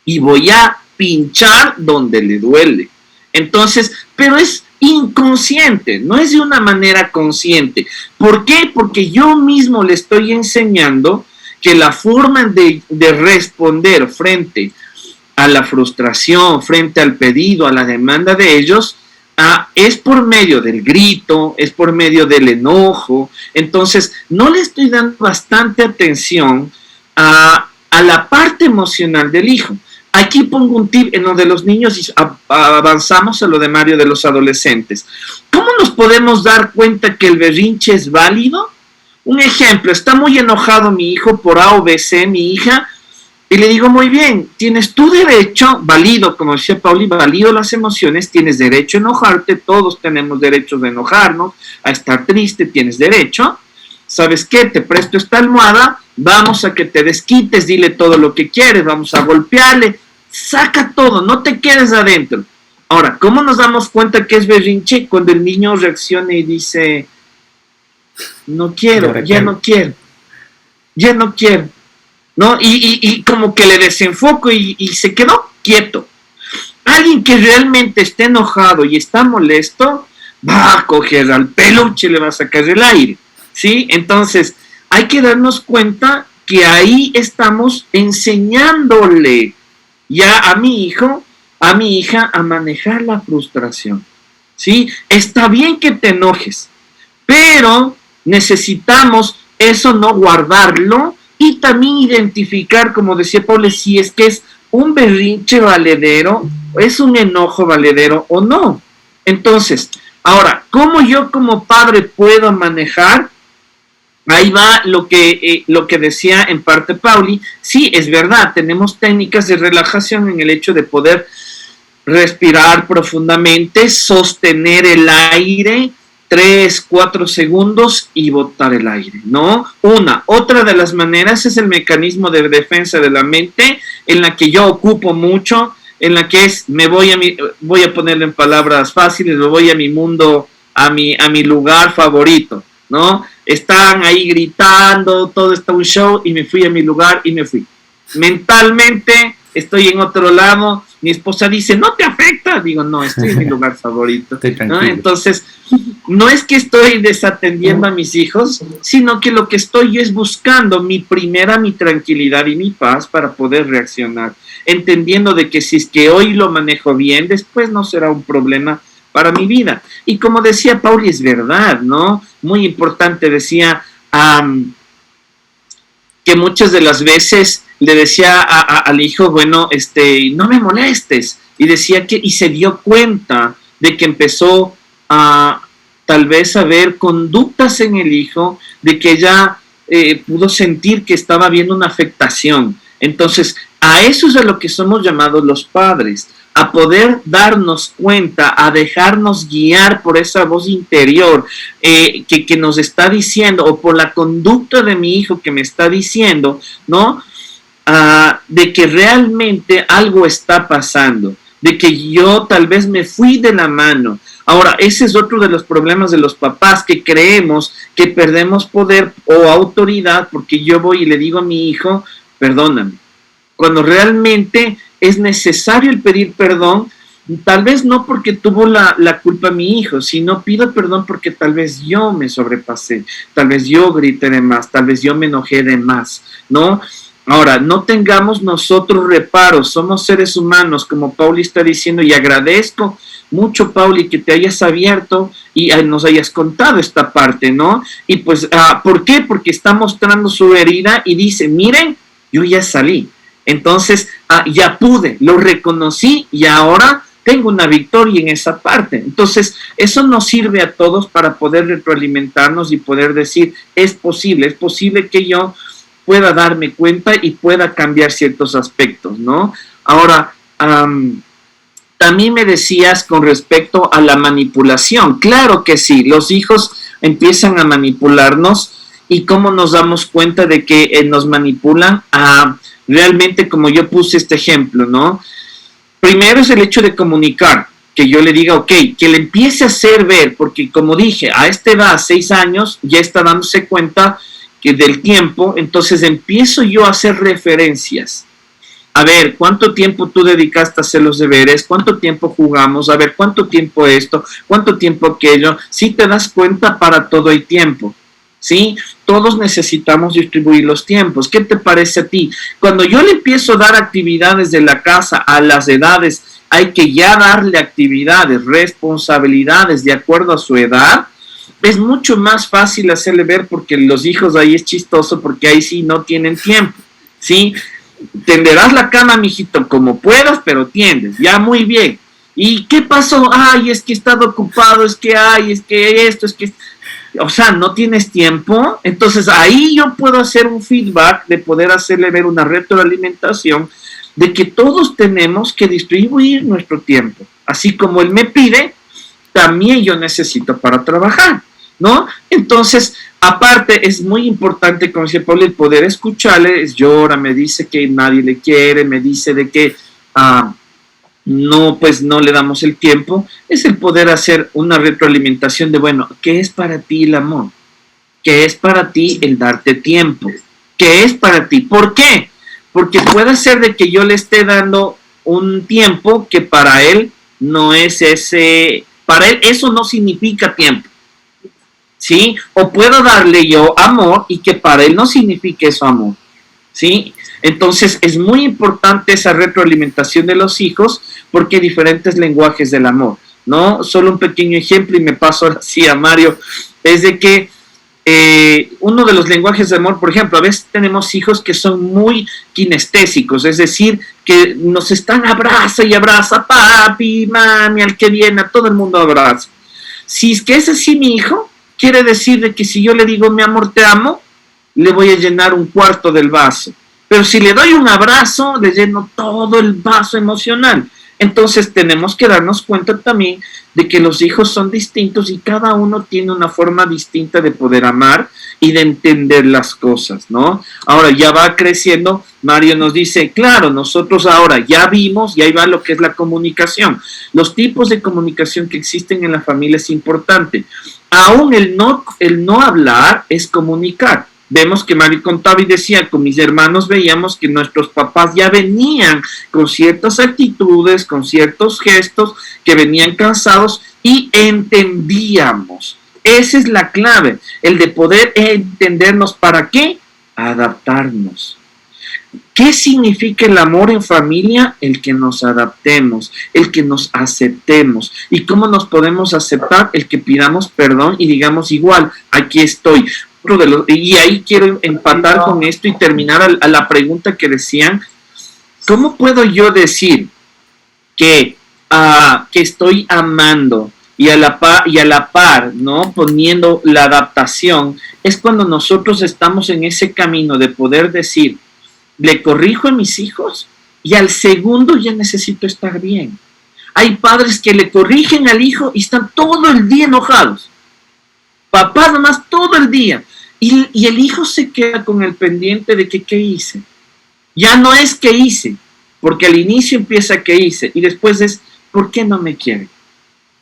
Y voy a pinchar donde le duele. Entonces, pero es inconsciente, no es de una manera consciente. ¿Por qué? Porque yo mismo le estoy enseñando que la forma de responder frente a la frustración, frente al pedido, a la demanda de ellos, es por medio del grito, es por medio del enojo. Entonces, no le estoy dando bastante atención a la parte emocional del hijo. Aquí pongo un tip en lo de los niños y avanzamos a lo de Mario de los adolescentes. ¿Cómo nos podemos dar cuenta que el berrinche es válido? Un ejemplo, está muy enojado mi hijo por A o B, C, mi hija, y le digo, muy bien, tienes tu derecho, válido, como decía Pauli, válido las emociones, tienes derecho a enojarte, todos tenemos derecho de enojarnos, a estar triste, tienes derecho. ¿Sabes qué? Te presto esta almohada, vamos a que te desquites, dile todo lo que quieres, vamos a golpearle, saca todo, no te quedes adentro. Ahora, ¿cómo nos damos cuenta que es berrinche? Cuando el niño reacciona y dice, no quiero, ya no quiero, ¿no? Y como que le desenfoco y se quedó quieto. Alguien que realmente esté enojado y está molesto, va a coger al peluche y le va a sacar el aire. ¿Sí? Entonces, hay que darnos cuenta que ahí estamos enseñándole ya a mi hijo, a mi hija, a manejar la frustración. ¿Sí? Está bien que te enojes, pero necesitamos eso no guardarlo y también identificar, como decía Pablo, si es que es un berrinche valedero, es un enojo valedero o no. Entonces, ahora, ¿cómo yo como padre puedo manejar? Ahí va lo que decía en parte Pauli. Sí, es verdad, tenemos técnicas de relajación en el hecho de poder respirar profundamente, sostener el aire 3, 4 segundos y botar el aire, ¿no? Otra de las maneras es el mecanismo de defensa de la mente, en la que yo ocupo mucho, en la que es, voy a ponerlo en palabras fáciles, me voy a mi mundo, a mi lugar favorito, ¿no? Están ahí gritando, todo está un show y me fui a mi lugar y me fui. Mentalmente estoy en otro lado, mi esposa dice, ¿no te afecta? Digo, no, estoy en mi lugar favorito, ¿no? Entonces, no es que estoy desatendiendo a mis hijos, sino que lo que estoy yo es buscando mi tranquilidad y mi paz para poder reaccionar, entendiendo de que si es que hoy lo manejo bien, después no será un problema para mi vida. Y como decía Pauli, es verdad, ¿no? Muy importante, decía que muchas de las veces le decía al hijo, bueno, no me molestes, y decía y se dio cuenta de que empezó a tal vez a ver conductas en el hijo, de que ella pudo sentir que estaba habiendo una afectación. Entonces, a eso es a lo que somos llamados los padres, a poder darnos cuenta, a dejarnos guiar por esa voz interior que nos está diciendo, o por la conducta de mi hijo que me está diciendo, ¿no? De que realmente algo está pasando, de que yo tal vez me fui de la mano, Ahora, ese es otro de los problemas de los papás, que creemos que perdemos poder o autoridad porque yo voy y le digo a mi hijo, perdóname, cuando realmente es necesario el pedir perdón, tal vez no porque tuvo la culpa mi hijo, sino pido perdón porque tal vez yo me sobrepasé, tal vez yo grité de más, tal vez yo me enojé de más, ¿no? Ahora, no tengamos nosotros reparos, somos seres humanos, como Pauli está diciendo, y agradezco mucho, Pauli, que te hayas abierto y nos hayas contado esta parte, ¿no? Y pues, ¿por qué? Porque está mostrando su herida y dice, miren, yo ya salí, entonces ya pude, lo reconocí y ahora tengo una victoria en esa parte. Entonces, eso nos sirve a todos para poder retroalimentarnos y poder decir, es posible que yo pueda darme cuenta y pueda cambiar ciertos aspectos, ¿no? Ahora, también me decías con respecto a la manipulación. Claro que sí, los hijos empiezan a manipularnos y cómo nos damos cuenta de que nos manipulan. Realmente, como yo puse este ejemplo, ¿no? Primero es el hecho de comunicar, que yo le diga, ok, que le empiece a hacer ver, porque como dije, a esta edad, 6 años, ya está dándose cuenta que del tiempo, entonces empiezo yo a hacer referencias. A ver, ¿cuánto tiempo tú dedicaste a hacer los deberes? ¿Cuánto tiempo jugamos? A ver, ¿cuánto tiempo esto? ¿Cuánto tiempo aquello? Si te das cuenta, para todo hay tiempo, ¿sí? Todos necesitamos distribuir los tiempos. ¿Qué te parece a ti? Cuando yo le empiezo a dar actividades de la casa a las edades, hay que ya darle actividades, responsabilidades de acuerdo a su edad. Es mucho más fácil hacerle ver, porque los hijos ahí es chistoso, porque ahí sí no tienen tiempo, ¿sí? Tenderás la cama, mijito, como puedas, pero tiendes, ya muy bien. ¿Y qué pasó? Ay, es que he estado ocupado, es que esto, es que... O sea, no tienes tiempo. Entonces ahí yo puedo hacer un feedback de poder hacerle ver una retroalimentación de que todos tenemos que distribuir nuestro tiempo. Así como él me pide, también yo necesito para trabajar, ¿no? Entonces, aparte, es muy importante, como decía Pablo, el poder escucharle. Llora, me dice que nadie le quiere, me dice de que no, pues no le damos el tiempo. Es el poder hacer una retroalimentación de, bueno, ¿qué es para ti el amor? ¿Qué es para ti el darte tiempo? ¿Qué es para ti? ¿Por qué? Porque puede ser de que yo le esté dando un tiempo que para él no es ese, para él eso no significa tiempo, ¿sí? O puedo darle yo amor y que para él no signifique eso amor, ¿sí? Entonces es muy importante esa retroalimentación de los hijos, porque hay diferentes lenguajes del amor, ¿no? Solo un pequeño ejemplo y me paso ahora sí a Mario, es de que uno de los lenguajes de amor, por ejemplo, a veces tenemos hijos que son muy kinestésicos, es decir, que nos están abraza y abraza, papi, mami, al que viene, a todo el mundo abraza. Si es que es así mi hijo, quiere decir de que si yo le digo, mi amor, te amo, le voy a llenar un cuarto del vaso. Pero si le doy un abrazo, le lleno todo el vaso emocional. Entonces tenemos que darnos cuenta también de que los hijos son distintos y cada uno tiene una forma distinta de poder amar y de entender las cosas, ¿no? Ahora ya va creciendo. Mario nos dice, claro, nosotros ahora ya vimos, y ahí va lo que es la comunicación. Los tipos de comunicación que existen en la familia es importante. Aún el no hablar es comunicar. Vemos que Mario contaba y decía, con mis hermanos veíamos que nuestros papás ya venían con ciertas actitudes, con ciertos gestos, que venían cansados y entendíamos. Esa es la clave, el de poder entendernos. ¿Para qué? Adaptarnos. ¿Qué significa el amor en familia? El que nos adaptemos, el que nos aceptemos. ¿Y cómo nos podemos aceptar? El que pidamos perdón y digamos igual, aquí estoy. Y ahí quiero empatar con esto y terminar a la pregunta que decían, ¿cómo puedo yo decir que estoy amando y a la par, ¿no? Poniendo la adaptación? Es cuando nosotros estamos en ese camino de poder decir, le corrijo a mis hijos y al segundo ya necesito estar bien. Hay padres que le corrigen al hijo y están todo el día enojados. Papá nomás todo el día. Y el hijo se queda con el pendiente de que qué hice. Ya no es qué hice, porque al inicio empieza qué hice y después es ¿por qué no me quiere?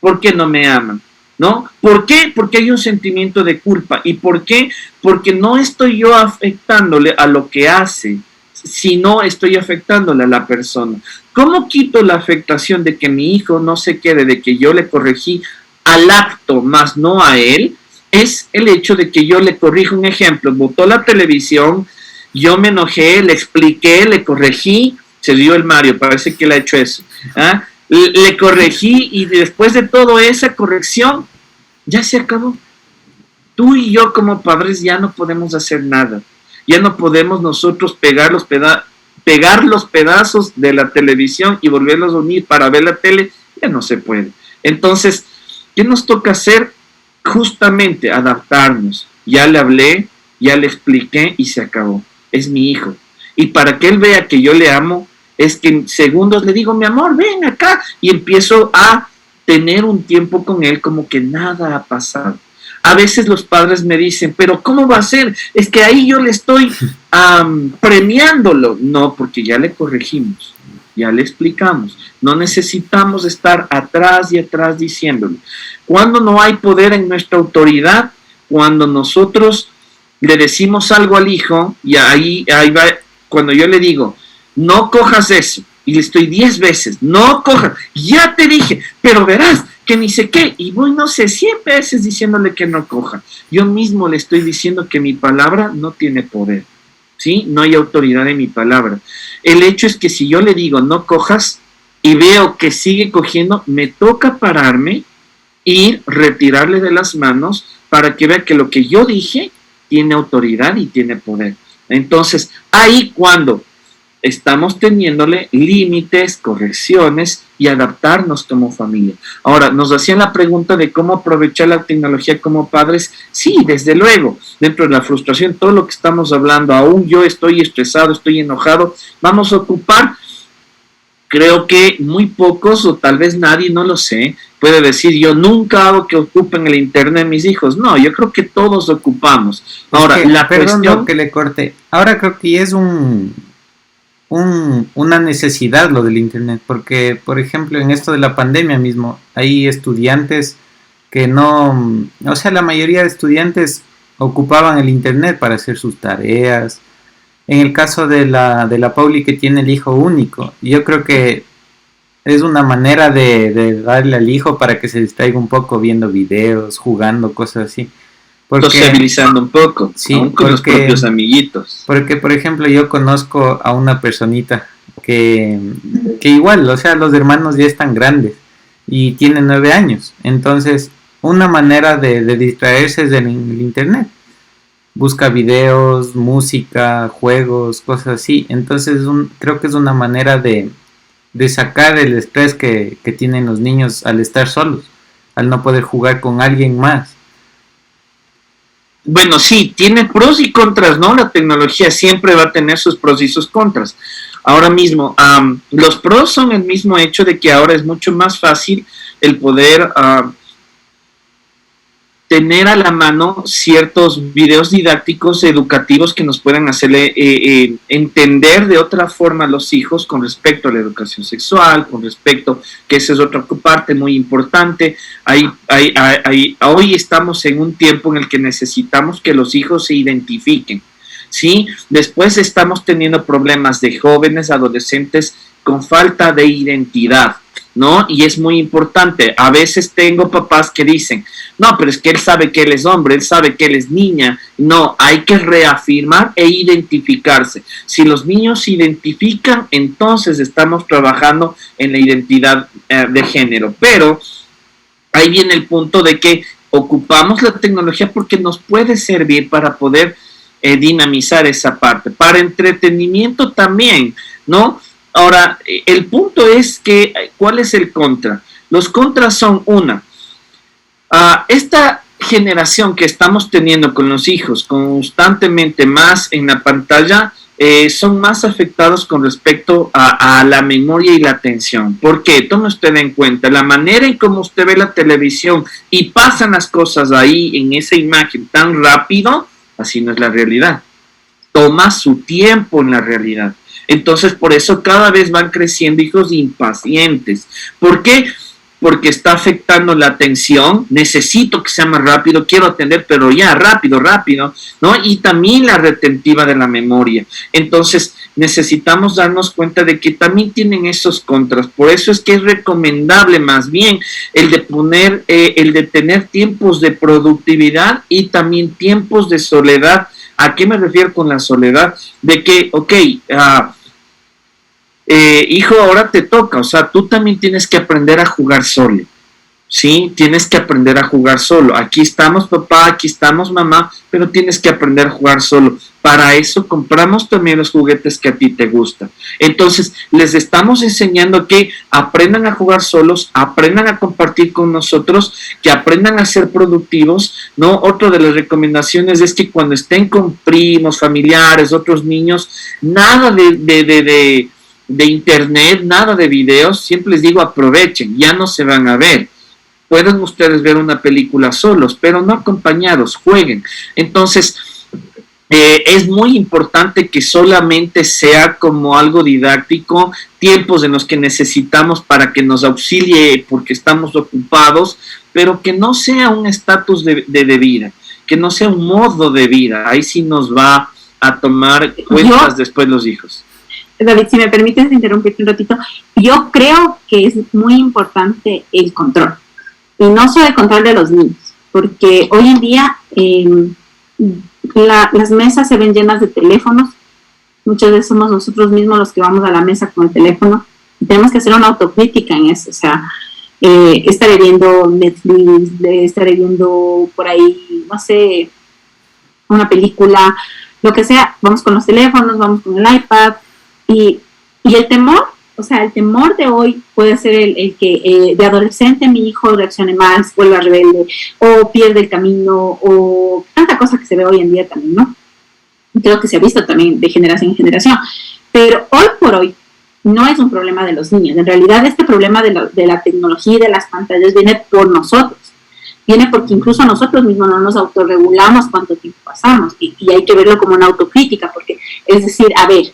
¿Por qué no me aman? ¿No? ¿Por qué? Porque hay un sentimiento de culpa. ¿Y por qué? Porque no estoy yo afectándole a lo que hace, sino estoy afectándole a la persona. ¿Cómo quito la afectación de que mi hijo no se quede, de que yo le corregí al acto, más no a él? Es el hecho de que yo le corrijo. Un ejemplo, botó la televisión, yo me enojé, le expliqué, le corregí, se dio el Mario, parece que le ha hecho eso. ¿Ah? Le corregí y después de toda esa corrección, ya se acabó. Tú y yo como padres ya no podemos hacer nada. Ya no podemos nosotros pegar los pedazos de la televisión y volverlos a unir para ver la tele. Ya no se puede. Entonces, ¿qué nos toca hacer? Justamente adaptarnos. Ya le hablé, ya le expliqué y se acabó. Es mi hijo. Y para que él vea que yo le amo, es que en segundos le digo, mi amor, ven acá. Y empiezo a tener un tiempo con él como que nada ha pasado. A veces los padres me dicen, pero ¿cómo va a ser? Es que ahí yo le estoy premiándolo. No, porque ya le corregimos, ya le explicamos. No necesitamos estar atrás y atrás diciéndole. Cuando no hay poder en nuestra autoridad, cuando nosotros le decimos algo al hijo, y ahí va, cuando yo le digo, no cojas eso, y le estoy 10 veces, no cojas, ya te dije, pero verás que ni sé qué, y voy no sé 100 veces diciéndole que no coja. Yo mismo le estoy diciendo que mi palabra no tiene poder, ¿sí? No hay autoridad en mi palabra. El hecho es que si yo le digo no cojas y veo que sigue cogiendo, me toca pararme y retirarle de las manos para que vea que lo que yo dije tiene autoridad y tiene poder. Entonces, ahí cuando estamos teniéndole límites, correcciones y adaptarnos como familia. Ahora, nos hacían la pregunta de cómo aprovechar la tecnología como padres. Sí, desde luego, dentro de la frustración, todo lo que estamos hablando, aún yo estoy estresado, estoy enojado, vamos a ocupar. Creo que muy pocos, o tal vez nadie, no lo sé, puede decir, yo nunca hago que ocupen el internet mis hijos. No, yo creo que todos ocupamos. Ahora,
es que,
la
perdón
cuestión...
que le corte. Ahora creo que es una necesidad lo del internet, porque por ejemplo en esto de la pandemia mismo hay estudiantes que no, o sea, la mayoría de estudiantes ocupaban el internet para hacer sus tareas. En el caso de la Pauli, que tiene el hijo único, yo creo que es una manera de darle al hijo para que se distraiga un poco viendo videos, jugando, cosas así.
Sociabilizando un poco,
sí,
aún con los propios amiguitos.
Porque, por ejemplo, yo conozco a una personita que igual, o sea, los hermanos ya están grandes y tienen 9 años. Entonces, una manera de distraerse es en el internet. Busca videos, música, juegos, cosas así. Entonces, creo que es una manera de sacar el estrés que tienen los niños al estar solos, al no poder jugar con alguien más.
Bueno, sí, tiene pros y contras, ¿no? La tecnología siempre va a tener sus pros y sus contras. Ahora mismo, los pros son el mismo hecho de que ahora es mucho más fácil el poder tener a la mano ciertos videos didácticos educativos que nos puedan hacerle entender de otra forma a los hijos con respecto a la educación sexual, con respecto, que esa es otra parte muy importante. Hoy estamos en un tiempo en el que necesitamos que los hijos se identifiquen, ¿sí? Después estamos teniendo problemas de jóvenes, adolescentes con falta de identidad, ¿no? Y es muy importante. A veces tengo papás que dicen, no, pero es que él sabe que él es hombre, él sabe que él es niña. No, hay que reafirmar e identificarse. Si los niños se identifican, entonces estamos trabajando en la identidad de género. Pero ahí viene el punto de que ocupamos la tecnología porque nos puede servir para poder dinamizar esa parte. Para entretenimiento también, ¿no? Ahora, el punto es que, ¿cuál es el contra? Los contras son esta generación que estamos teniendo con los hijos constantemente más en la pantalla, son más afectados con respecto a la memoria y la atención. ¿Por qué? Tome usted en cuenta, la manera en cómo usted ve la televisión y pasan las cosas ahí en esa imagen tan rápido, así no es la realidad. Toma su tiempo en la realidad. Entonces, por eso cada vez van creciendo hijos impacientes. ¿Por qué? porque está afectando la atención, necesito que sea más rápido, quiero atender, pero ya, rápido, ¿no? Y también la retentiva de la memoria. Entonces, necesitamos darnos cuenta de que también tienen esos contras. Por eso es que es recomendable más bien el de tener tiempos de productividad y también tiempos de soledad. ¿A qué me refiero con la soledad? De que, hijo, ahora te toca, o sea, tú también tienes que aprender a jugar solo, ¿sí? Tienes que aprender a jugar solo. Aquí estamos papá, aquí estamos mamá, pero tienes que aprender a jugar solo. Para eso compramos también los juguetes que a ti te gustan. Entonces, les estamos enseñando que aprendan a jugar solos, aprendan a compartir con nosotros, que aprendan a ser productivos, ¿no? Otra de las recomendaciones es que cuando estén con primos, familiares, otros niños, nada de internet, nada de videos, siempre les digo aprovechen, ya no se van a ver. Pueden ustedes ver una película solos, pero no acompañados, jueguen. Entonces, es muy importante que solamente sea como algo didáctico, tiempos en los que necesitamos para que nos auxilie porque estamos ocupados, pero que no sea un estatus de vida, que no sea un modo de vida. Ahí sí nos va a tomar cuentas después los hijos.
David, si me permites interrumpirte un ratito, yo creo que es muy importante el control, y no solo el control de los niños, porque hoy en día las mesas se ven llenas de teléfonos, muchas veces somos nosotros mismos los que vamos a la mesa con el teléfono, y tenemos que hacer una autocrítica en eso, o sea, estaré viendo Netflix, estaré viendo por ahí, no sé, una película, lo que sea, vamos con los teléfonos, vamos con el iPad, y el temor, o sea, el temor de hoy puede ser el que de adolescente mi hijo reaccione más, vuelva rebelde, o pierde el camino, o tanta cosa que se ve hoy en día también, ¿no? Creo que se ha visto también de generación en generación. Pero hoy por hoy no es un problema de los niños. En realidad este problema de la tecnología y de las pantallas viene por nosotros. Viene porque incluso nosotros mismos no nos autorregulamos cuánto tiempo pasamos. Y hay que verlo como una autocrítica, porque es decir, a ver,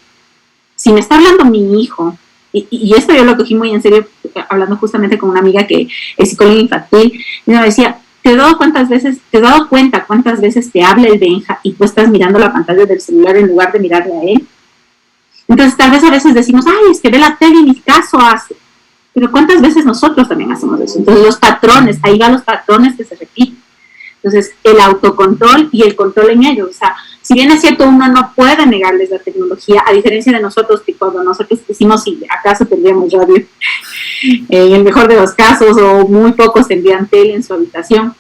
si me está hablando mi hijo, y esto yo lo cogí muy en serio, hablando justamente con una amiga que es psicóloga infantil, y me decía, ¿te has dado cuenta cuántas veces te habla el Benja y tú estás mirando la pantalla del celular en lugar de mirarle a él? Entonces tal vez a veces decimos, ay, es que ve la tele y ni caso hace. Pero ¿cuántas veces nosotros también hacemos eso? Entonces los patrones, ahí van los patrones que se repiten. Entonces el autocontrol y el control en ellos, o sea, si bien es cierto, uno no puede negarles la tecnología, a diferencia de nosotros, que cuando nosotros decimos si acaso tendríamos radio, en el mejor de los casos, o muy pocos tendrían tele en su habitación.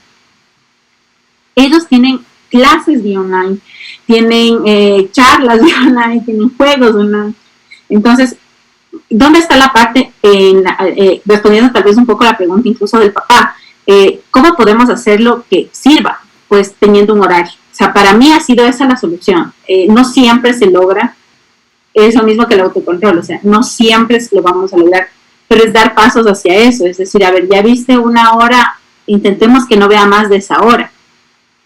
Ellos tienen clases de online, tienen charlas de online, tienen juegos de online. Entonces, ¿dónde está la parte, respondiendo tal vez un poco a la pregunta incluso del papá, cómo podemos hacerlo que sirva? Pues teniendo un horario. O sea, para mí ha sido esa la solución. No siempre se logra, es lo mismo que el autocontrol, o sea, no siempre lo vamos a lograr, pero es dar pasos hacia eso, es decir, a ver, ya viste una hora, intentemos que no vea más de esa hora.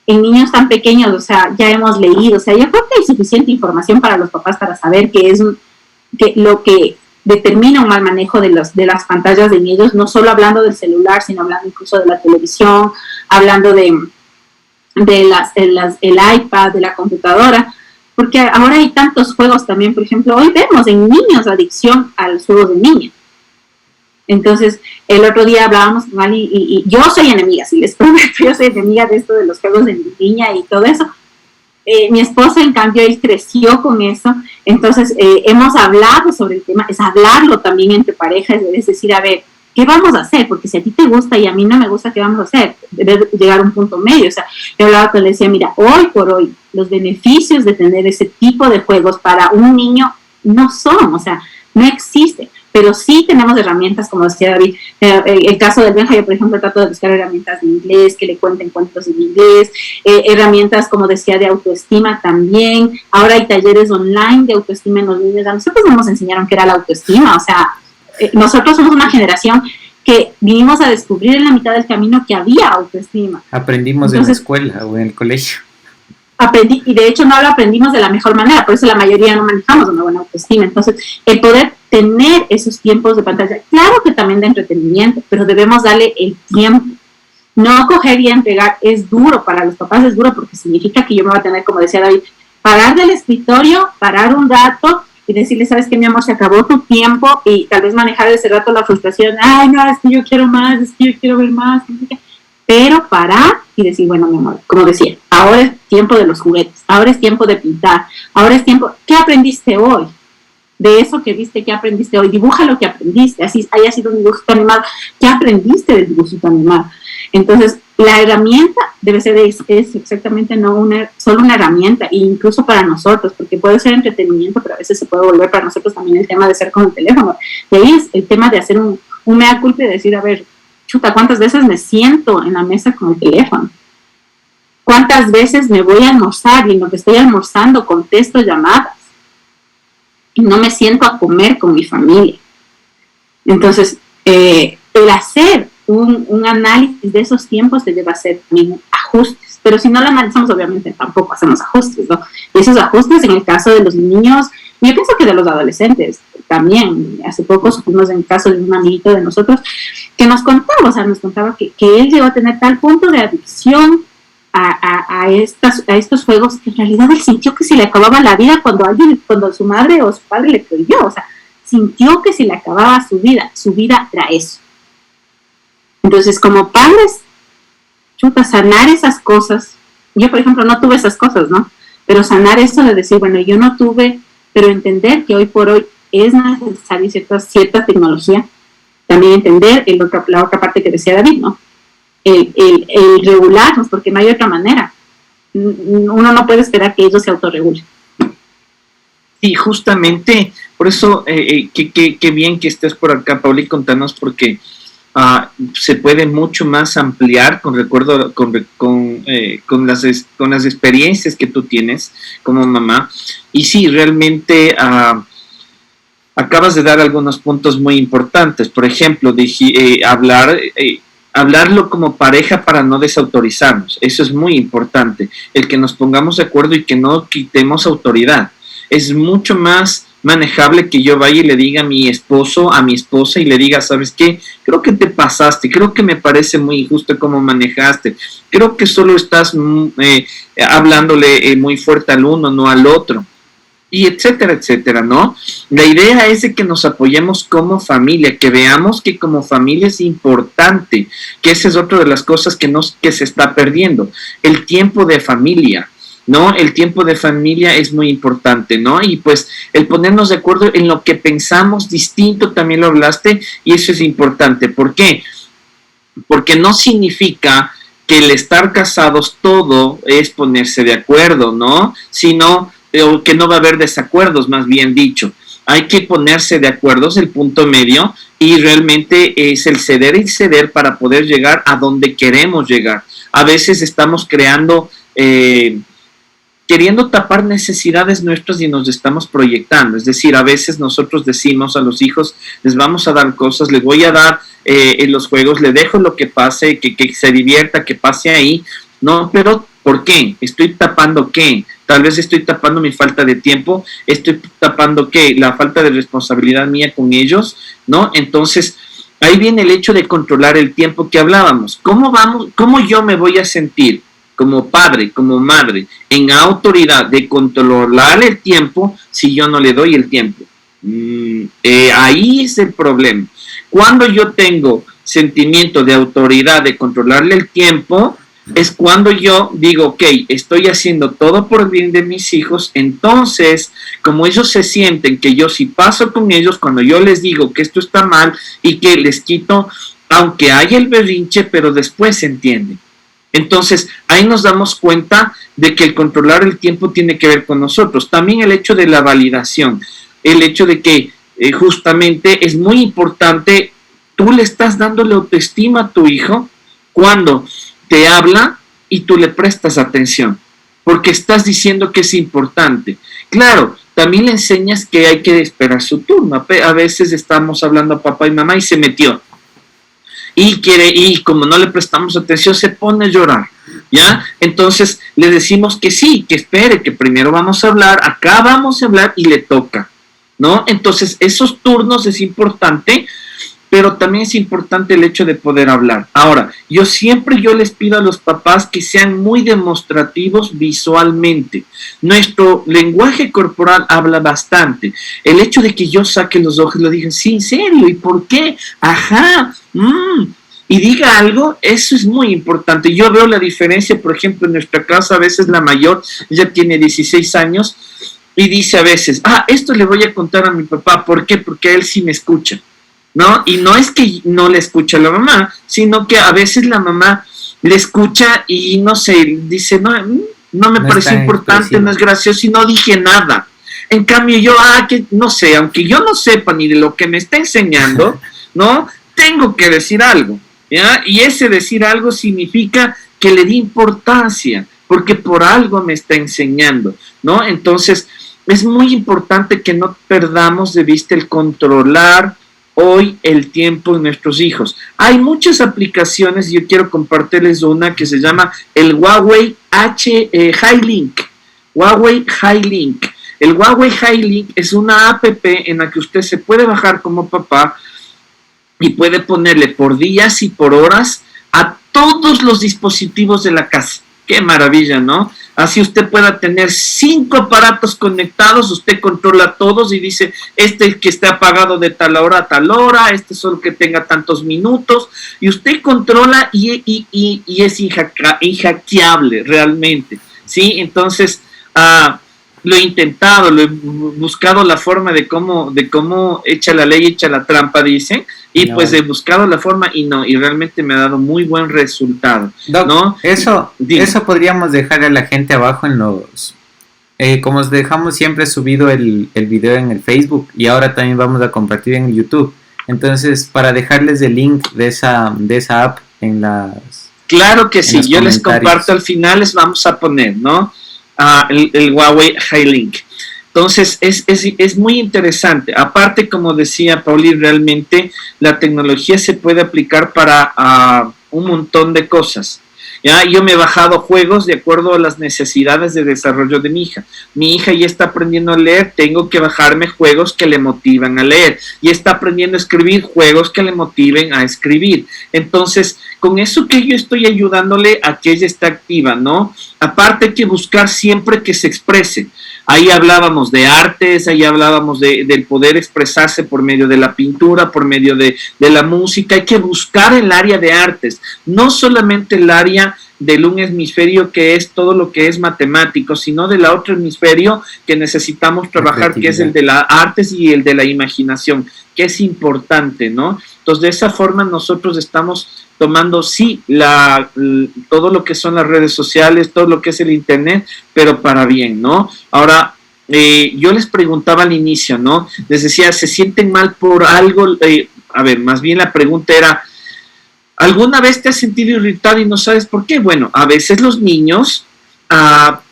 En niños tan pequeños, o sea, ya hemos leído, o sea, yo creo que hay suficiente información para los papás para saber que lo que determina un mal manejo de las pantallas de niños, no solo hablando del celular, sino hablando incluso de la televisión, hablando del iPad, de la computadora, porque ahora hay tantos juegos también. Por ejemplo, hoy vemos en niños adicción a los juegos de niña. Entonces, el otro día hablábamos con alguien, y yo soy enemiga, si les prometo, yo soy enemiga de esto de los juegos de niña y todo eso. Mi esposo, en cambio, él creció con eso. Entonces, hemos hablado sobre el tema, es hablarlo también entre parejas, es decir, a ver, ¿qué vamos a hacer? Porque si a ti te gusta y a mí no me gusta, ¿qué vamos a hacer? Debe llegar a un punto medio. O sea, yo hablaba con él, le decía, mira, hoy por hoy, los beneficios de tener ese tipo de juegos para un niño no son, o sea, no existen. Pero sí tenemos herramientas, como decía David, el caso del Benja, yo por ejemplo trato de buscar herramientas de inglés, que le cuenten cuentos en inglés, herramientas, como decía, de autoestima también. Ahora hay talleres online de autoestima en los niños. A nosotros nos enseñaron qué era la autoestima, o sea, nosotros somos una generación que vinimos a descubrir en la mitad del camino que había autoestima.
Aprendimos en la escuela o en el colegio.
aprendí, y de hecho no lo aprendimos de la mejor manera, por eso la mayoría no manejamos una buena autoestima. Entonces, el poder tener esos tiempos de pantalla, claro que también de entretenimiento, pero debemos darle el tiempo. No coger y entregar es duro, para los papás es duro porque significa que yo me voy a tener, como decía David, parar del escritorio, parar un rato y decirle, ¿sabes qué, mi amor? Se acabó tu tiempo, y tal vez manejar ese rato la frustración, ay, no, es que yo quiero más, es que yo quiero ver más, pero parar y decir, bueno, mi amor, como decía, ahora es tiempo de los juguetes, ahora es tiempo de pintar, ahora es tiempo, ¿qué aprendiste hoy? De eso que viste, ¿qué aprendiste hoy? Dibuja lo que aprendiste, así haya sido un dibujito animado, ¿qué aprendiste del dibujito animado? Entonces, la herramienta debe ser, es exactamente no solo una herramienta, e incluso para nosotros, porque puede ser entretenimiento, pero a veces se puede volver para nosotros también el tema de ser con el teléfono. Y ahí es el tema de hacer un mea culpa y decir, a ver, chuta, ¿cuántas veces me siento en la mesa con el teléfono? ¿Cuántas veces me voy a almorzar y en lo que estoy almorzando contesto llamadas? Y no me siento a comer con mi familia. Entonces, el hacer un análisis de esos tiempos te lleva a hacer también ajustes, pero si no lo analizamos, obviamente tampoco hacemos ajustes, ¿no? Y esos ajustes en el caso de los niños, yo pienso que de los adolescentes también. Hace poco supimos en el caso de un amiguito de nosotros que nos contaba que él llegó a tener tal punto de adicción a estos juegos, que en realidad él sintió que se le acababa la vida cuando su madre o su padre le prohibió. O sea, sintió que se le acababa su vida era eso. Entonces, como padres, sanar esas cosas. Yo, por ejemplo, no tuve esas cosas, ¿no? Pero sanar eso de decir, bueno, yo no tuve, pero entender que hoy por hoy es necesaria cierta tecnología. También entender la otra parte que decía David, ¿no? El regularnos, porque no hay otra manera. Uno no puede esperar que ellos se autorregulen.
Sí, justamente, por eso, qué bien que estés por acá, Pauli, contanos, porque se puede mucho más ampliar con las experiencias que tú tienes como mamá. Y sí, realmente acabas de dar algunos puntos muy importantes. Por ejemplo, hablarlo como pareja para no desautorizarnos. Eso es muy importante. El que nos pongamos de acuerdo y que no quitemos autoridad. Es mucho más manejable que yo vaya y le diga a mi esposo, a mi esposa, y le diga, ¿sabes qué? Creo que te pasaste, creo que me parece muy injusto cómo manejaste, creo que solo estás hablándole muy fuerte al uno, no al otro, y etcétera, etcétera, ¿no? La idea es de que nos apoyemos como familia, que veamos que como familia es importante, que esa es otra de las cosas que se está perdiendo, el tiempo de familia, ¿no? El tiempo de familia es muy importante, ¿no? Y pues el ponernos de acuerdo en lo que pensamos distinto, también lo hablaste, y eso es importante. ¿Por qué? Porque no significa que el estar casados todo es ponerse de acuerdo, ¿no? Sino que no va a haber desacuerdos, más bien dicho. Hay que ponerse de acuerdo, es el punto medio, y realmente es el ceder y ceder para poder llegar a donde queremos llegar. A veces estamos queriendo tapar necesidades nuestras y nos estamos proyectando. Es decir, a veces nosotros decimos a los hijos, les vamos a dar cosas, les voy a dar en los juegos, le dejo lo que pase, que se divierta, que pase ahí. No, pero ¿por qué? ¿Estoy tapando qué? Tal vez estoy tapando mi falta de tiempo, estoy tapando ¿qué? La falta de responsabilidad mía con ellos, ¿no? Entonces, ahí viene el hecho de controlar el tiempo que hablábamos. ¿Cómo yo me voy a sentir como padre, como madre, en autoridad de controlar el tiempo si yo no le doy el tiempo? Ahí es el problema. Cuando yo tengo sentimiento de autoridad de controlarle el tiempo, es cuando yo digo, ok, estoy haciendo todo por el bien de mis hijos. Entonces, como ellos se sienten que yo sí paso con ellos, cuando yo les digo que esto está mal y que les quito, aunque haya el berrinche, pero después se entienden. Entonces, ahí nos damos cuenta de que el controlar el tiempo tiene que ver con nosotros. También el hecho de la validación, el hecho de que justamente es muy importante, tú le estás dando la autoestima a tu hijo cuando te habla y tú le prestas atención, porque estás diciendo que es importante. Claro, también le enseñas que hay que esperar su turno. A veces estamos hablando a papá y mamá y se metió. Y como no le prestamos atención, se pone a llorar. ¿ya? Entonces le decimos que sí, que espere, que primero vamos a hablar, acá vamos a hablar y le toca, ¿no? Entonces esos turnos es importante, pero también es importante el hecho de poder hablar. Ahora, yo les pido a los papás que sean muy demostrativos visualmente. Nuestro lenguaje corporal habla bastante. El hecho de que yo saque los ojos y lo diga, sí, ¿en serio? ¿Y por qué? Ajá, y diga algo, eso es muy importante. Yo veo la diferencia, por ejemplo, en nuestra casa, a veces la mayor, ella tiene 16 años, y dice a veces, esto le voy a contar a mi papá. ¿Por qué? Porque a él sí me escucha, ¿no? Y no es que no le escucha a la mamá, sino que a veces la mamá le escucha y no sé, dice, no me parece importante, no es gracioso y no dije nada. En cambio yo, que no sé, aunque yo no sepa ni de lo que me está enseñando, ¿no? Tengo que decir algo, ¿ya? Y ese decir algo significa que le di importancia, porque por algo me está enseñando, ¿no? Entonces es muy importante que no perdamos de vista el controlar hoy el tiempo de nuestros hijos. Hay muchas aplicaciones, yo quiero compartirles una que se llama el Huawei High-Link. Huawei High-Link. El Huawei High-Link es una app en la que usted se puede bajar como papá y puede ponerle por días y por horas a todos los dispositivos de la casa. ¡Qué maravilla!, ¿no? Así usted pueda tener 5 aparatos conectados, usted controla todos y dice, este que esté apagado de tal hora a tal hora, este solo que tenga tantos minutos, y usted controla y es inhackeable realmente, ¿sí? Entonces, lo he intentado, lo he buscado la forma de cómo echa la ley, echa la trampa, dicen, y no. Pues he buscado la forma y realmente me ha dado muy buen resultado.
Doc,
¿no?
Eso podríamos dejar a la gente abajo en los... como os dejamos siempre subido el video en el Facebook y ahora también vamos a compartir en YouTube. Entonces, para dejarles el link de esa app en las...
Claro que sí, yo les comparto al final, les vamos a poner, ¿no? El Huawei High-Link. Entonces es muy interesante. Aparte, como decía Pauli, realmente la tecnología se puede aplicar para un montón de cosas. ¿Ya? Yo me he bajado juegos de acuerdo a las necesidades de desarrollo de mi hija. Mi hija ya está aprendiendo a leer, tengo que bajarme juegos que le motivan a leer. Y está aprendiendo a escribir, juegos que le motiven a escribir. Entonces, con eso que yo estoy ayudándole a que ella esté activa, ¿no? Aparte hay que buscar siempre que se exprese. Ahí hablábamos de artes, ahí hablábamos del poder expresarse por medio de la pintura, por medio de la música. Hay que buscar el área de artes, no solamente el área del un hemisferio que es todo lo que es matemático, sino del otro hemisferio que necesitamos trabajar, que es el de las artes y el de la imaginación, que es importante, ¿no? Entonces, de esa forma nosotros estamos tomando, sí, todo lo que son las redes sociales, todo lo que es el internet, pero para bien, ¿no? Ahora, yo les preguntaba al inicio, ¿no? Les decía, ¿se sienten mal por algo? Más bien la pregunta era, ¿alguna vez te has sentido irritado y no sabes por qué? Bueno, a veces los niños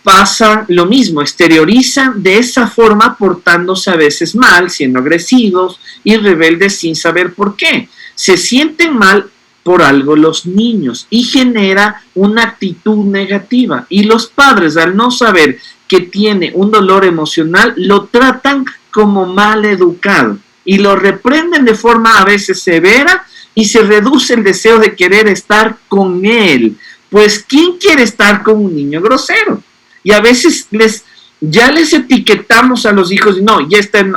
pasan lo mismo, exteriorizan de esa forma, portándose a veces mal, siendo agresivos y rebeldes sin saber por qué. Se sienten mal por algo los niños y genera una actitud negativa, y los padres, al no saber que tiene un dolor emocional, lo tratan como mal educado y lo reprenden de forma a veces severa y se reduce el deseo de querer estar con él. Pues ¿quién quiere estar con un niño grosero? Y a veces ya les etiquetamos a los hijos, no,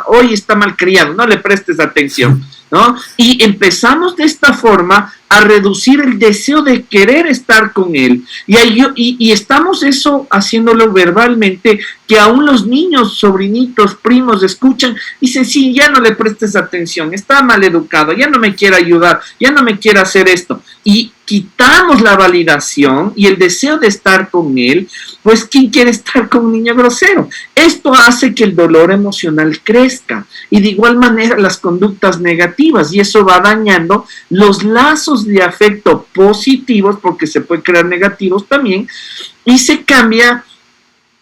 hoy está malcriado, no le prestes atención, ¿no? Y empezamos de esta forma a reducir el deseo de querer estar con él. Y estamos eso haciéndolo verbalmente, que aún los niños, sobrinitos, primos, escuchan, dicen, sí, ya no le prestes atención, está mal educado, ya no me quiere ayudar, ya no me quiere hacer esto. Y quitamos la validación y el deseo de estar con él, pues ¿quién quiere estar con un niño grosero? Esto hace que el dolor emocional crezca y de igual manera las conductas negativas, y eso va dañando los lazos de afecto positivos, porque se puede crear negativos también, y se cambia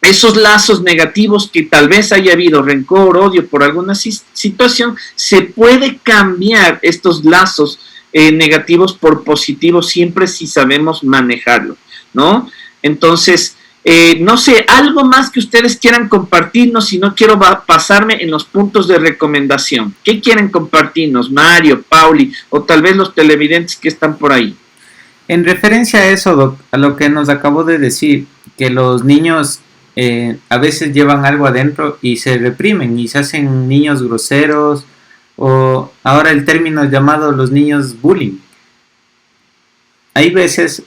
esos lazos negativos que tal vez haya habido rencor, odio por alguna situación, se puede cambiar estos lazos negativos por positivos siempre si sabemos manejarlo, ¿no? Entonces, no sé, algo más que ustedes quieran compartirnos, si no quiero pasarme en los puntos de recomendación. ¿Qué quieren compartirnos, Mario, Pauli, o tal vez los televidentes que están por ahí?
En referencia a eso, Doc, a lo que nos acabó de decir, que los niños a veces llevan algo adentro y se reprimen y se hacen niños groseros, o ahora el término llamado los niños bullying. Hay veces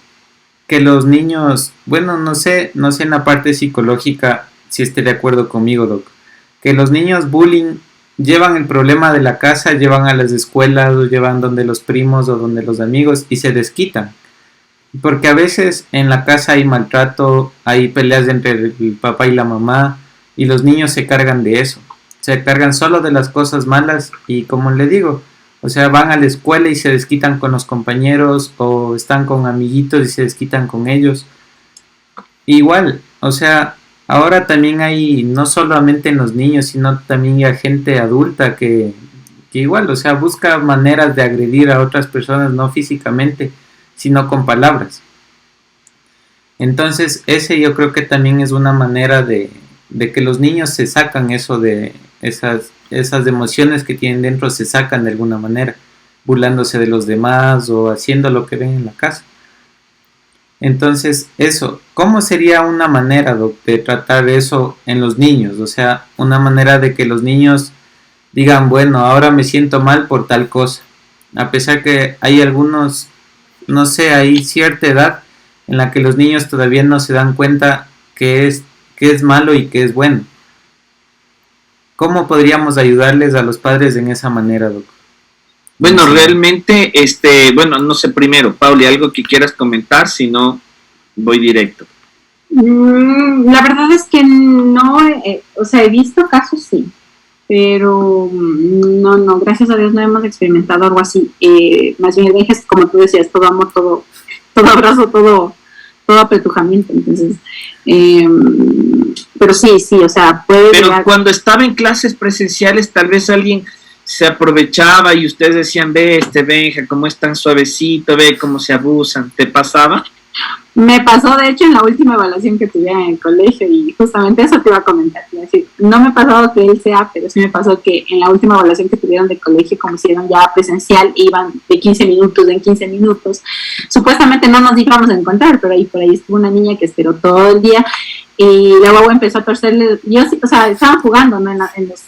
que los niños, bueno, no sé en la parte psicológica si esté de acuerdo conmigo, Doc, que los niños bullying llevan el problema de la casa, llevan a las escuelas, o llevan donde los primos o donde los amigos y se desquitan. Porque a veces en la casa hay maltrato, hay peleas entre el papá y la mamá, y los niños se cargan de eso. Se cargan solo de las cosas malas y, como le digo, o sea, van a la escuela y se desquitan con los compañeros, o están con amiguitos y se desquitan con ellos. Igual, o sea, ahora también hay, no solamente en los niños, sino también hay gente adulta que igual, o sea, busca maneras de agredir a otras personas, no físicamente, sino con palabras. Entonces, ese yo creo que también es una manera de que los niños se sacan eso de esas emociones que tienen dentro, se sacan de alguna manera, burlándose de los demás o haciendo lo que ven en la casa. Entonces, eso, ¿cómo sería una manera, Doc, de tratar eso en los niños? O sea, una manera de que los niños digan, bueno, ahora me siento mal por tal cosa. A pesar que hay algunos, no sé, hay cierta edad en la que los niños todavía no se dan cuenta que es malo y que es bueno. ¿Cómo podríamos ayudarles a los padres en esa manera, Doc?
Bueno, realmente, bueno, no sé, primero, Pauli, algo que quieras comentar, si no, voy directo.
La verdad es que no, o sea, he visto casos, sí, pero no, gracias a Dios no hemos experimentado algo así. Más bien el es, como tú decías, todo amor, todo abrazo, todo apretujamiento. Entonces, pero sí, o sea, puede.
Pero cuando estaba en clases presenciales, tal vez alguien se aprovechaba y ustedes decían, ve Benja, cómo es tan suavecito, ve cómo se abusan. ¿Te pasaba?
Me pasó, de hecho, en la última evaluación que tuve en el colegio, y justamente eso te iba a comentar. Es decir, no me ha pasado que él sea, pero sí me pasó que en la última evaluación que tuvieron de colegio, como hicieron ya presencial, iban de 15 minutos en 15 minutos. Supuestamente no nos íbamos a encontrar, pero por ahí estuvo una niña que esperó todo el día, y la guagua empezó a torcerle. Yo, o sea, estaban jugando, ¿no?, en los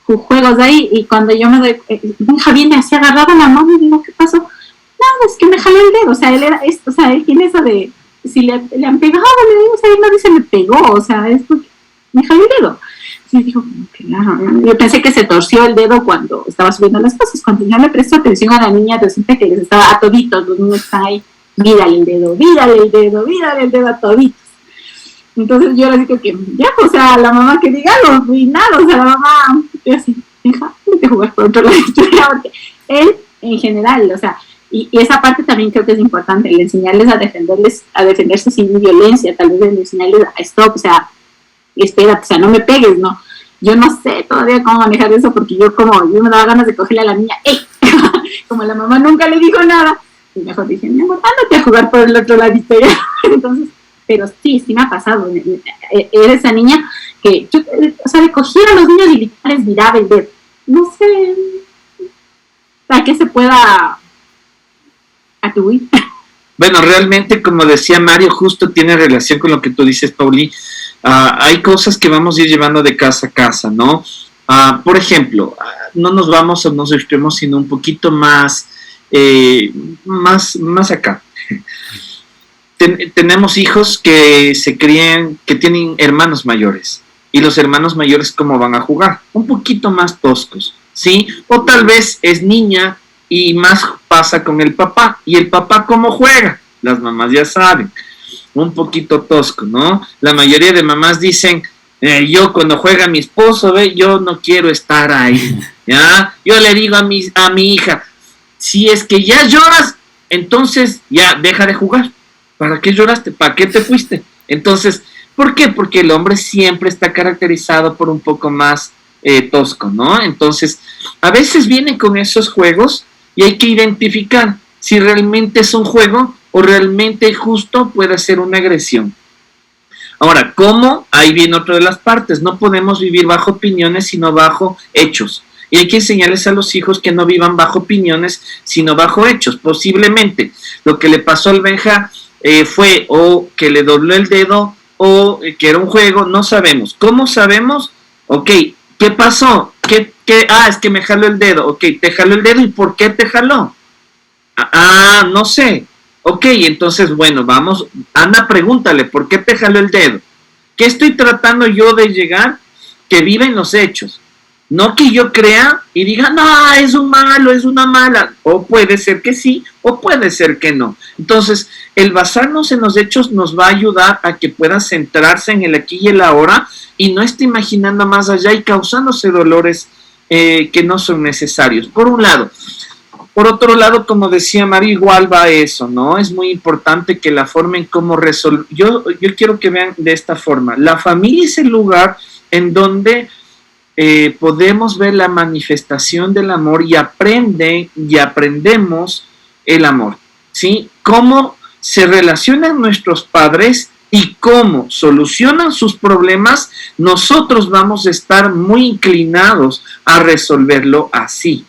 juegos de ahí, y cuando yo me doy, Benja viene así agarrada a la mano y digo, ¿qué pasó? No, es que me jalé el dedo. O sea, él tiene eso de, si le han pegado, le digo, o sea, él no dice me pegó, o sea, es porque me jalé el dedo. Y dijo, claro, yo pensé que se torció el dedo cuando estaba subiendo las cosas. Cuando ya le presto atención a la niña, resulta que les estaba a toditos, los niños están ahí, mírale el dedo a toditos. Entonces yo le digo que, ya, o sea, la mamá que diga algo, y nada, o sea, la mamá, yo así, deja de jugar por otro lado, porque él, en general, o sea, y esa parte también creo que es importante, el enseñarles a defenderse sin violencia, tal vez el enseñarles a stop, o sea, espérate, o sea, no me pegues, ¿no? Yo no sé todavía cómo manejar eso, porque yo me daba ganas de cogerle a la niña, ¡ey! Como la mamá nunca le dijo nada, y mejor dije, mi amor, ándate a jugar por el otro ladito ya. Entonces, pero sí me ha pasado. Era esa niña que, o sea, le cogiera a los niños y les viraba el dedo. No sé a qué se pueda atribuir.
Bueno, realmente, como decía Mario, justo tiene relación con lo que tú dices, Pauli. Hay cosas que vamos a ir llevando de casa a casa, ¿no? Por ejemplo, no nos vamos o nos extremos, sino un poquito más acá. Tenemos hijos que se crían, que tienen hermanos mayores, y los hermanos mayores, ¿cómo van a jugar? Un poquito más toscos, ¿sí? O tal vez es niña y más pasa con el papá, y el papá ¿cómo juega? Las mamás ya saben, un poquito tosco, ¿no? La mayoría de mamás dicen, yo cuando juega mi esposo, yo no quiero estar ahí, ¿ya? Yo le digo a mi hija, si es que ya lloras, entonces ya deja de jugar. ¿Para qué lloraste? ¿Para qué te fuiste? Entonces, ¿por qué? Porque el hombre siempre está caracterizado por un poco más tosco, ¿no? Entonces, a veces viene con esos juegos y hay que identificar si realmente es un juego o realmente justo puede ser una agresión. Ahora, ¿cómo? Ahí viene otra de las partes. No podemos vivir bajo opiniones, sino bajo hechos. Y hay que enseñarles a los hijos que no vivan bajo opiniones, sino bajo hechos. Posiblemente lo que le pasó al Benja fue o que le dobló el dedo o que era un juego, no sabemos. ¿Cómo sabemos? Ok, ¿qué pasó? Es que me jaló el dedo. Ok, te jaló el dedo, ¿y por qué te jaló? No sé. Ok, entonces, bueno, vamos, anda, pregúntale, ¿por qué te jaló el dedo? ¿Qué estoy tratando yo de llegar? Que viven los hechos. No que yo crea y diga, no, es un malo, es una mala. O puede ser que sí, o puede ser que no. Entonces, el basarnos en los hechos nos va a ayudar a que pueda centrarse en el aquí y el ahora y no esté imaginando más allá y causándose dolores que no son necesarios. Por un lado. Por otro lado, como decía María, igual va eso, ¿no? Es muy importante que la forma en cómo resolver. Yo quiero que vean de esta forma. La familia es el lugar en donde podemos ver la manifestación del amor y aprendemos el amor, ¿sí? Cómo se relacionan nuestros padres y cómo solucionan sus problemas, nosotros vamos a estar muy inclinados a resolverlo así.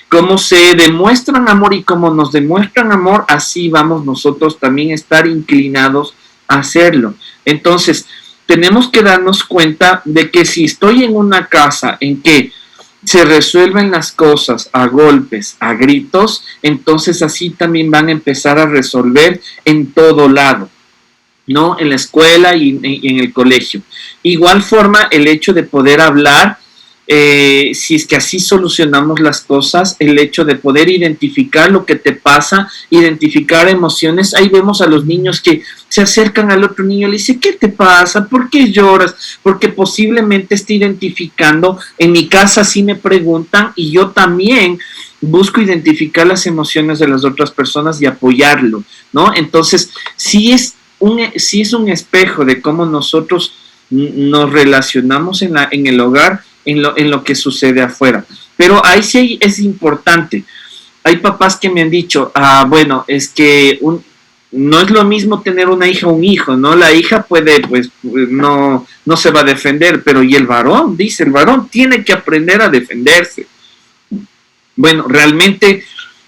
Cómo se demuestran amor y cómo nos demuestran amor, así vamos nosotros también a estar inclinados a hacerlo. Entonces, tenemos que darnos cuenta de que si estoy en una casa en que se resuelven las cosas a golpes, a gritos, entonces así también van a empezar a resolver en todo lado, ¿no? En la escuela y en el colegio. Igual forma, el hecho de poder hablar, si es que así solucionamos las cosas, el hecho de poder identificar lo que te pasa, identificar emociones. Ahí vemos a los niños que se acercan al otro niño y le dicen, ¿qué te pasa? ¿Por qué lloras? Porque posiblemente esté identificando. En mi casa sí me preguntan y yo también busco identificar las emociones de las otras personas y apoyarlo, ¿no? Entonces, sí es un espejo de cómo nosotros nos relacionamos en el hogar, en lo que sucede afuera. Pero ahí sí es importante. Hay papás que me han dicho, bueno, es que no es lo mismo tener una hija o un hijo, ¿no? La hija puede, pues, no se va a defender, pero ¿y el varón? Dice, el varón tiene que aprender a defenderse. Bueno, realmente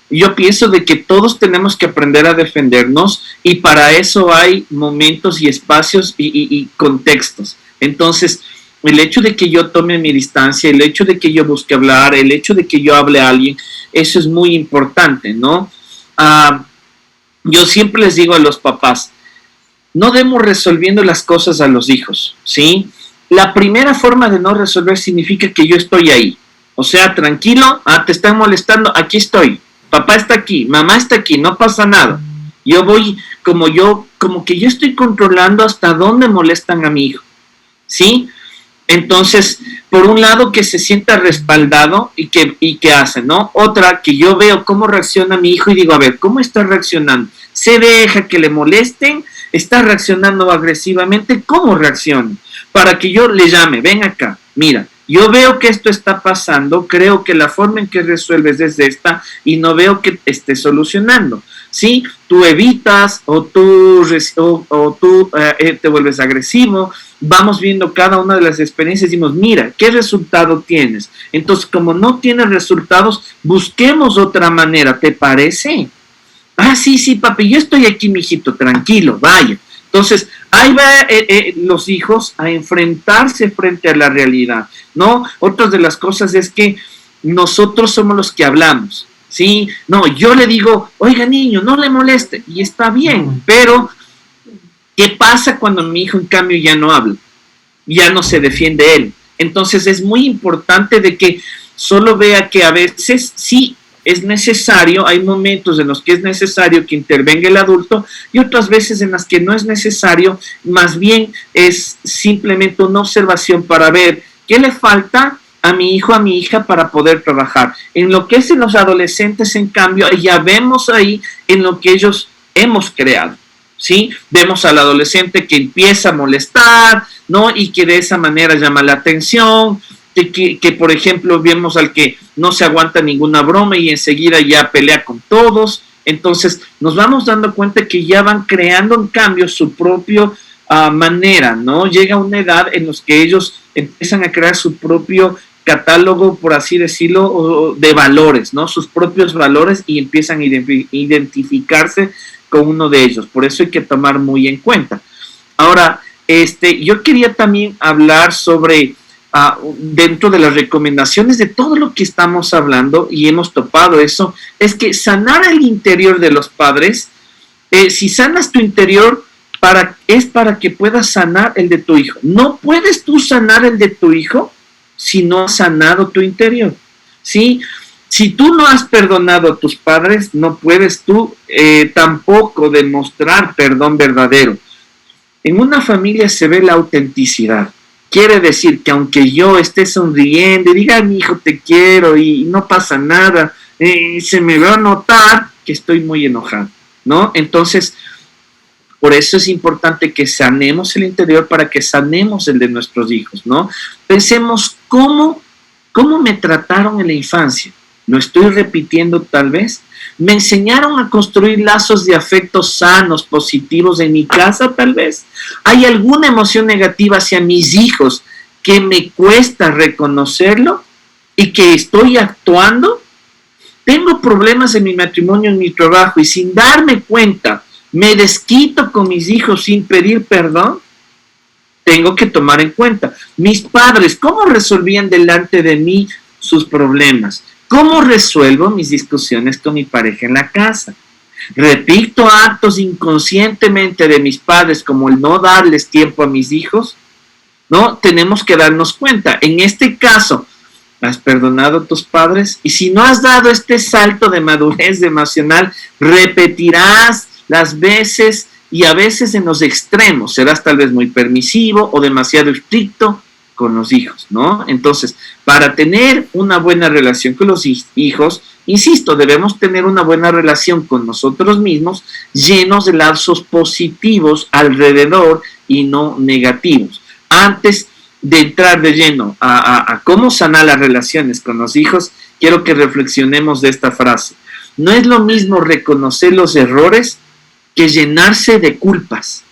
yo pienso de que todos tenemos que aprender a defendernos y para eso hay momentos y espacios y contextos. Entonces, el hecho de que yo tome mi distancia, el hecho de que yo busque hablar, el hecho de que yo hable a alguien, eso es muy importante, ¿no? Yo siempre les digo a los papás, no demos resolviendo las cosas a los hijos, ¿sí? La primera forma de no resolver significa que yo estoy ahí. O sea, tranquilo, te están molestando, aquí estoy. Papá está aquí, mamá está aquí, no pasa nada. Yo voy, como que yo estoy controlando hasta dónde molestan a mi hijo, ¿sí? Entonces, por un lado, que se sienta respaldado y que hace, ¿no? Otra, que yo veo cómo reacciona mi hijo y digo, a ver, ¿cómo está reaccionando? ¿Se deja que le molesten? ¿Está reaccionando agresivamente? ¿Cómo reacciona? Para que yo le llame, ven acá, mira, yo veo que esto está pasando, creo que la forma en que resuelves es esta y no veo que esté solucionando. ¿Sí? Tú evitas o tú te vuelves agresivo. Vamos viendo cada una de las experiencias y decimos, mira, ¿qué resultado tienes? Entonces, como no tienes resultados, busquemos otra manera, ¿te parece? Sí, papi, yo estoy aquí, mijito, tranquilo, vaya. Entonces, ahí va los hijos a enfrentarse frente a la realidad, ¿no? Otra de las cosas es que nosotros somos los que hablamos. Sí, no, yo le digo, oiga niño, no le moleste, y está bien, pero ¿qué pasa cuando mi hijo en cambio ya no habla? Ya no se defiende él. Entonces es muy importante de que solo vea que a veces sí es necesario, hay momentos en los que es necesario que intervenga el adulto y otras veces en las que no es necesario, más bien es simplemente una observación para ver qué le falta a mi hijo, a mi hija para poder trabajar. En lo que es en los adolescentes, en cambio, ya vemos ahí en lo que ellos hemos creado, ¿sí? Vemos al adolescente que empieza a molestar, ¿no? Y que de esa manera llama la atención, que por ejemplo, vemos al que no se aguanta ninguna broma y enseguida ya pelea con todos. Entonces, nos vamos dando cuenta que ya van creando en cambio su propio manera, ¿no? Llega una edad en la que ellos empiezan a crear su propio catálogo, por así decirlo, de valores, ¿no? Sus propios valores, y empiezan a identificarse con uno de ellos. Por eso hay que tomar muy en cuenta. Ahora, yo quería también hablar sobre, dentro de las recomendaciones de todo lo que estamos hablando, y hemos topado eso, es que sanar el interior de los padres, si sanas tu interior, es para que puedas sanar el de tu hijo. No puedes tú sanar el de tu hijo si no has sanado tu interior, ¿sí? Si tú no has perdonado a tus padres, no puedes tú tampoco demostrar perdón verdadero. En una familia se ve la autenticidad. Quiere decir que aunque yo esté sonriendo y diga, mi hijo, te quiero y no pasa nada, se me va a notar que estoy muy enojado, ¿no? Entonces, por eso es importante que sanemos el interior para que sanemos el de nuestros hijos, ¿no? Pensemos cómo me trataron en la infancia. ¿Lo estoy repitiendo tal vez? ¿Me enseñaron a construir lazos de afectos sanos, positivos en mi casa tal vez? ¿Hay alguna emoción negativa hacia mis hijos que me cuesta reconocerlo y que estoy actuando? ¿Tengo problemas en mi matrimonio, en mi trabajo, y sin darme cuenta me desquito con mis hijos sin pedir perdón? Tengo que tomar en cuenta. Mis padres, ¿cómo resolvían delante de mí sus problemas? ¿Cómo resuelvo mis discusiones con mi pareja en la casa? ¿Repito actos inconscientemente de mis padres, como el no darles tiempo a mis hijos? No, tenemos que darnos cuenta. En este caso, ¿has perdonado a tus padres? Y si no has dado este salto de madurez emocional, repetirás las veces, y a veces en los extremos. Serás tal vez muy permisivo o demasiado estricto con los hijos, ¿no? Entonces, para tener una buena relación con los hijos, insisto, debemos tener una buena relación con nosotros mismos, llenos de lazos positivos alrededor y no negativos. Antes de entrar de lleno a cómo sanar las relaciones con los hijos, quiero que reflexionemos de esta frase. No es lo mismo reconocer los errores que llenarse de culpas.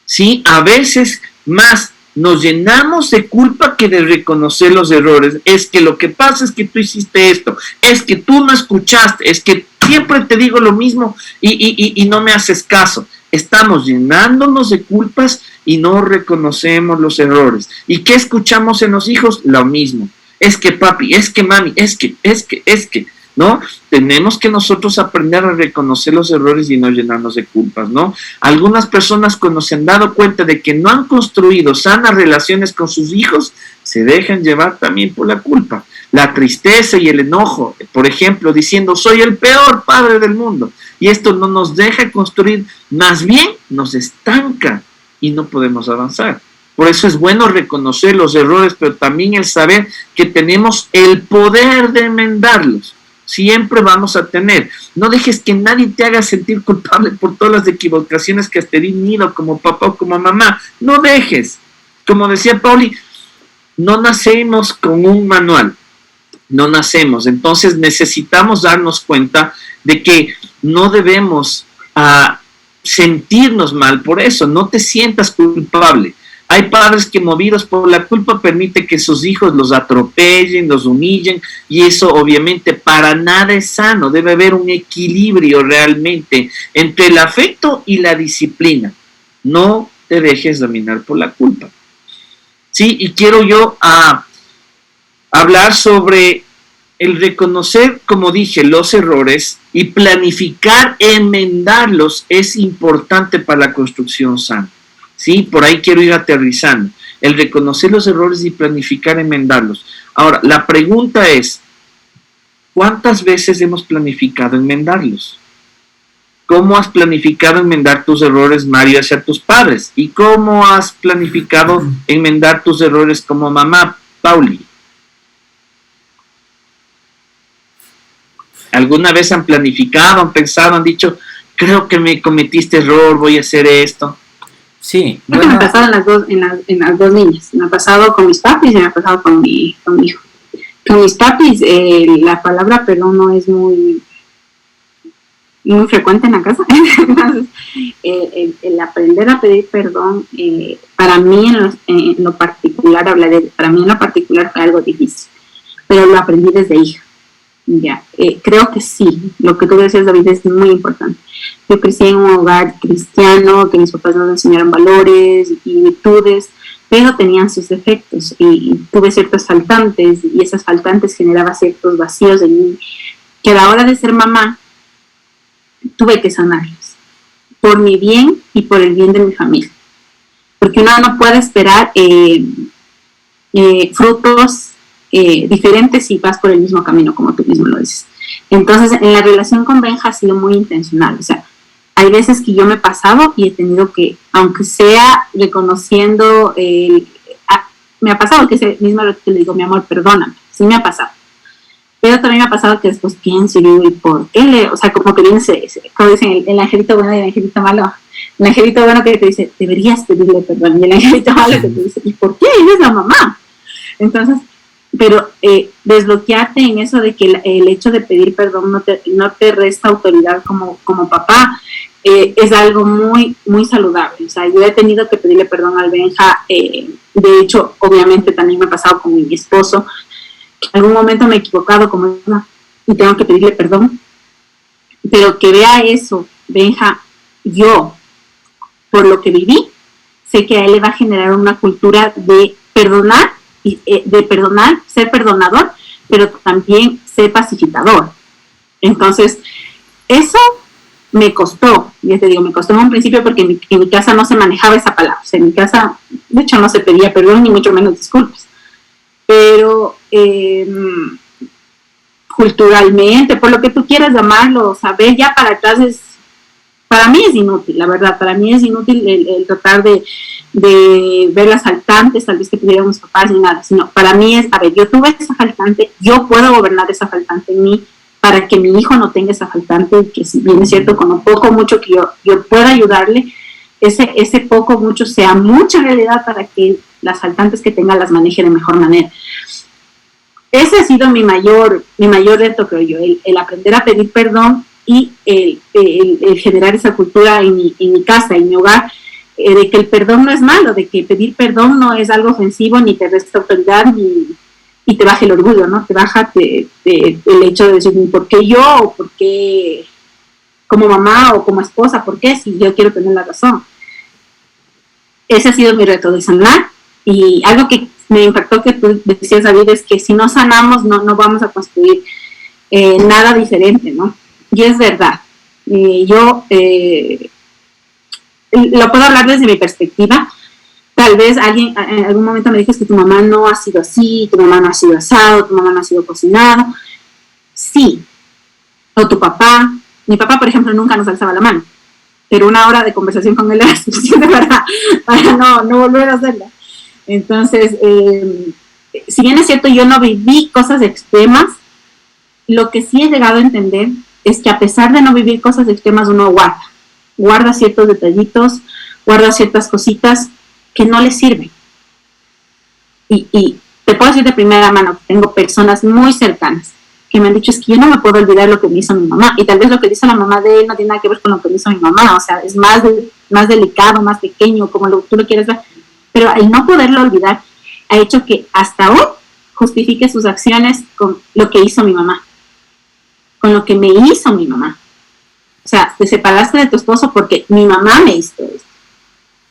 ¿Sí? A veces más nos llenamos de culpa que de reconocer los errores. Es que lo que pasa es que tú hiciste esto, es que tú no escuchaste, es que siempre te digo lo mismo y no me haces caso. Estamos llenándonos de culpas y no reconocemos los errores. ¿Y qué escuchamos en los hijos? Lo mismo. Es que papi, es que mami, es que, ¿no? Tenemos que nosotros aprender a reconocer los errores y no llenarnos de culpas, ¿no? Algunas personas, cuando se han dado cuenta de que no han construido sanas relaciones con sus hijos, se dejan llevar también por la culpa, la tristeza y el enojo, por ejemplo, diciendo, soy el peor padre del mundo, y esto no nos deja construir, más bien nos estanca y no podemos avanzar. Por eso es bueno reconocer los errores, pero también el saber que tenemos el poder de enmendarlos. Siempre vamos a tener. No dejes que nadie te haga sentir culpable por todas las equivocaciones que has tenido como papá o como mamá. No dejes. Como decía Pauli, no nacemos con un manual. No nacemos. Entonces necesitamos darnos cuenta de que no debemos sentirnos mal por eso. No te sientas culpable. Hay padres que, movidos por la culpa, permiten que sus hijos los atropellen, los humillen, y eso obviamente para nada es sano. Debe haber un equilibrio realmente entre el afecto y la disciplina. No te dejes dominar por la culpa. Sí, y quiero yo hablar sobre el reconocer, como dije, los errores y planificar enmendarlos es importante para la construcción sana. Sí, por ahí quiero ir aterrizando. El reconocer los errores y planificar enmendarlos. Ahora, la pregunta es, ¿cuántas veces hemos planificado enmendarlos? ¿Cómo has planificado enmendar tus errores, Mario, hacia tus padres? ¿Y cómo has planificado enmendar tus errores como mamá, Pauli? ¿Alguna vez han planificado, han pensado, han dicho, creo que me cometí este error, voy a hacer esto?
Sí,
bueno. Me ha pasado en las dos niñas. Me ha pasado con mis papis y me ha pasado con mi hijo. Con mis papis, la palabra perdón no es muy... muy frecuente en la casa. Entonces, el aprender a pedir perdón, para mí en lo particular, para mí en lo particular fue algo difícil, pero lo aprendí desde hija. Ya, creo que sí, lo que tú decías, David, es muy importante. Yo crecí en un hogar cristiano, que mis papás nos enseñaron valores y virtudes, pero tenían sus defectos y tuve ciertos faltantes y esas faltantes generaban ciertos vacíos en mí, que a la hora de ser mamá tuve que sanarlos, por mi bien y por el bien de mi familia. Porque uno no puede esperar frutos diferentes si vas por el mismo camino, como tú mismo lo dices. Entonces, en la relación con Benja ha sido muy intencional. O sea, hay veces que yo me he pasado y he tenido que, aunque sea reconociendo, me ha pasado que ese mismo lo que le digo, mi amor, perdóname, sí me ha pasado. Pero también me ha pasado que después pienso y digo, ¿y por qué? O sea, como que viene como dicen, el angelito bueno y el angelito malo. El angelito bueno que te dice, deberías pedirle perdón. Y el angelito malo que te dice, ¿y por qué? Eres la mamá. Entonces, pero desbloquearte en eso de que el hecho de pedir perdón no te resta autoridad como papá, es algo muy, muy saludable. O sea, yo he tenido que pedirle perdón al Benja, de hecho, obviamente también me ha pasado con mi esposo, que en algún momento me he equivocado como mamá y tengo que pedirle perdón, pero que vea eso, Benja, yo, por lo que viví, sé que a él le va a generar una cultura de perdonar, ser perdonador, pero también ser pacificador. Entonces, eso me costó, ya te digo, me costó en un principio porque en mi casa no se manejaba esa palabra. O sea, en mi casa, de hecho, no se pedía perdón ni mucho menos disculpas. Pero culturalmente, por lo que tú quieras llamarlo, saber ya para atrás para mí es inútil, la verdad. Para mí es inútil el tratar de ver las faltantes, tal vez que tuvieran mis papás ni nada, sino para mí es, a ver, yo tuve esa faltante, yo puedo gobernar esa faltante en mí para que mi hijo no tenga esa faltante, que si bien es cierto, con lo poco mucho que yo pueda ayudarle, ese poco mucho sea mucha realidad para que las faltantes que tenga las maneje de mejor manera. Ese ha sido mi mayor reto, creo yo, el aprender a pedir perdón y el generar esa cultura en mi casa, en mi hogar, de que el perdón no es malo, de que pedir perdón no es algo ofensivo, ni te resta autoridad, y te baja el orgullo, ¿no? Te baja el hecho de decir, ¿por qué yo? ¿O por qué como mamá o como esposa? ¿Por qué? Si yo quiero tener la razón. Ese ha sido mi reto de sanar, y algo que me impactó que tú decías, David, es que si no sanamos no vamos a construir nada diferente, ¿no? Y es verdad. Yo lo puedo hablar desde mi perspectiva. Tal vez alguien en algún momento me dijo que tu mamá no ha sido así, tu mamá no ha sido asado, tu mamá no ha sido cocinado. Sí. O tu papá. Mi papá, por ejemplo, nunca nos alzaba la mano, pero una hora de conversación con él era suficiente para no volver a hacerla. Entonces, si bien es cierto, yo no viví cosas extremas, lo que sí he llegado a entender es que a pesar de no vivir cosas extremas, uno guarda ciertos detallitos, guarda ciertas cositas que no le sirven. Y te puedo decir de primera mano que tengo personas muy cercanas que me han dicho, es que yo no me puedo olvidar lo que me hizo mi mamá, y tal vez lo que hizo la mamá de él no tiene nada que ver con lo que me hizo mi mamá, o sea, es más delicado, más pequeño, como tú lo quieres ver, pero el no poderlo olvidar ha hecho que hasta hoy justifique sus acciones con lo que hizo mi mamá, con lo que me hizo mi mamá. O sea, te separaste de tu esposo porque mi mamá me hizo esto.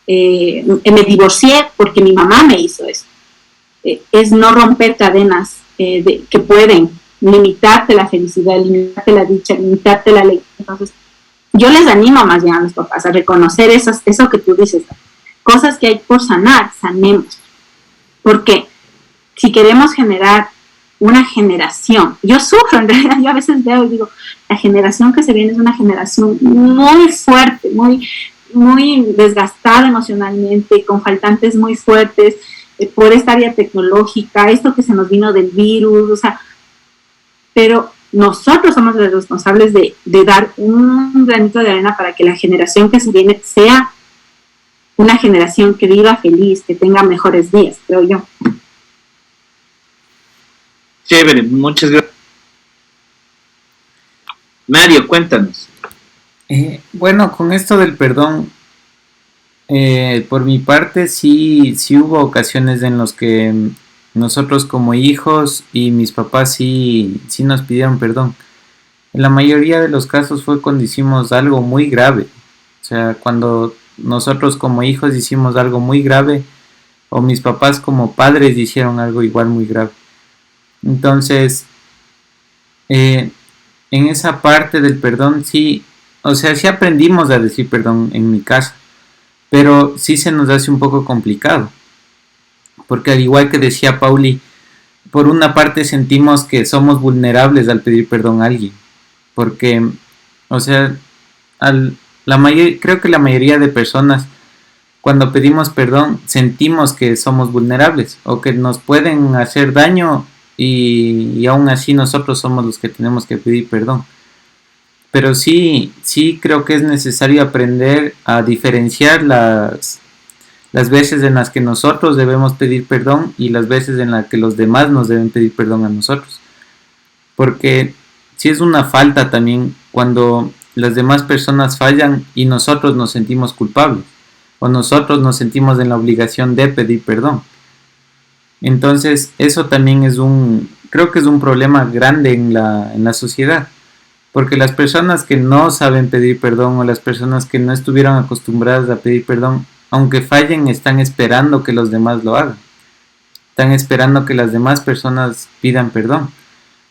Me divorcié porque mi mamá me hizo esto. Es no romper cadenas que pueden limitarte la felicidad, limitarte la dicha, limitarte la ley. Entonces, yo les animo más bien a los papás a reconocer eso que tú dices, cosas que hay por sanar, sanemos. Porque si queremos generar una generación, yo sufro, en realidad, yo a veces veo y digo, la generación que se viene es una generación muy fuerte, muy, muy desgastada emocionalmente, con faltantes muy fuertes, por esta área tecnológica, esto que se nos vino del virus, o sea, pero nosotros somos los responsables de dar un granito de arena para que la generación que se viene sea una generación que viva feliz, que tenga mejores días, creo yo.
Chévere, muchas gracias. Mario, cuéntanos.
Bueno, con esto del perdón, por mi parte sí hubo ocasiones en los que nosotros como hijos y mis papás sí nos pidieron perdón. En la mayoría de los casos fue cuando hicimos algo muy grave. O sea, cuando nosotros como hijos hicimos algo muy grave o mis papás como padres hicieron algo igual muy grave. Entonces, en esa parte del perdón sí, o sea, sí aprendimos a decir perdón en mi casa, pero sí se nos hace un poco complicado, porque al igual que decía Pauli, por una parte sentimos que somos vulnerables al pedir perdón a alguien, porque, o sea, creo que la mayoría de personas cuando pedimos perdón sentimos que somos vulnerables o que nos pueden hacer daño y aún así nosotros somos los que tenemos que pedir perdón. Pero sí creo que es necesario aprender a diferenciar las veces en las que nosotros debemos pedir perdón y las veces en las que los demás nos deben pedir perdón a nosotros. Porque sí es una falta también cuando las demás personas fallan y nosotros nos sentimos culpables o nosotros nos sentimos en la obligación de pedir perdón. Entonces eso también creo que es un problema grande en la sociedad. Porque las personas que no saben pedir perdón o las personas que no estuvieron acostumbradas a pedir perdón, aunque fallen, están esperando que los demás lo hagan. Están esperando que las demás personas pidan perdón.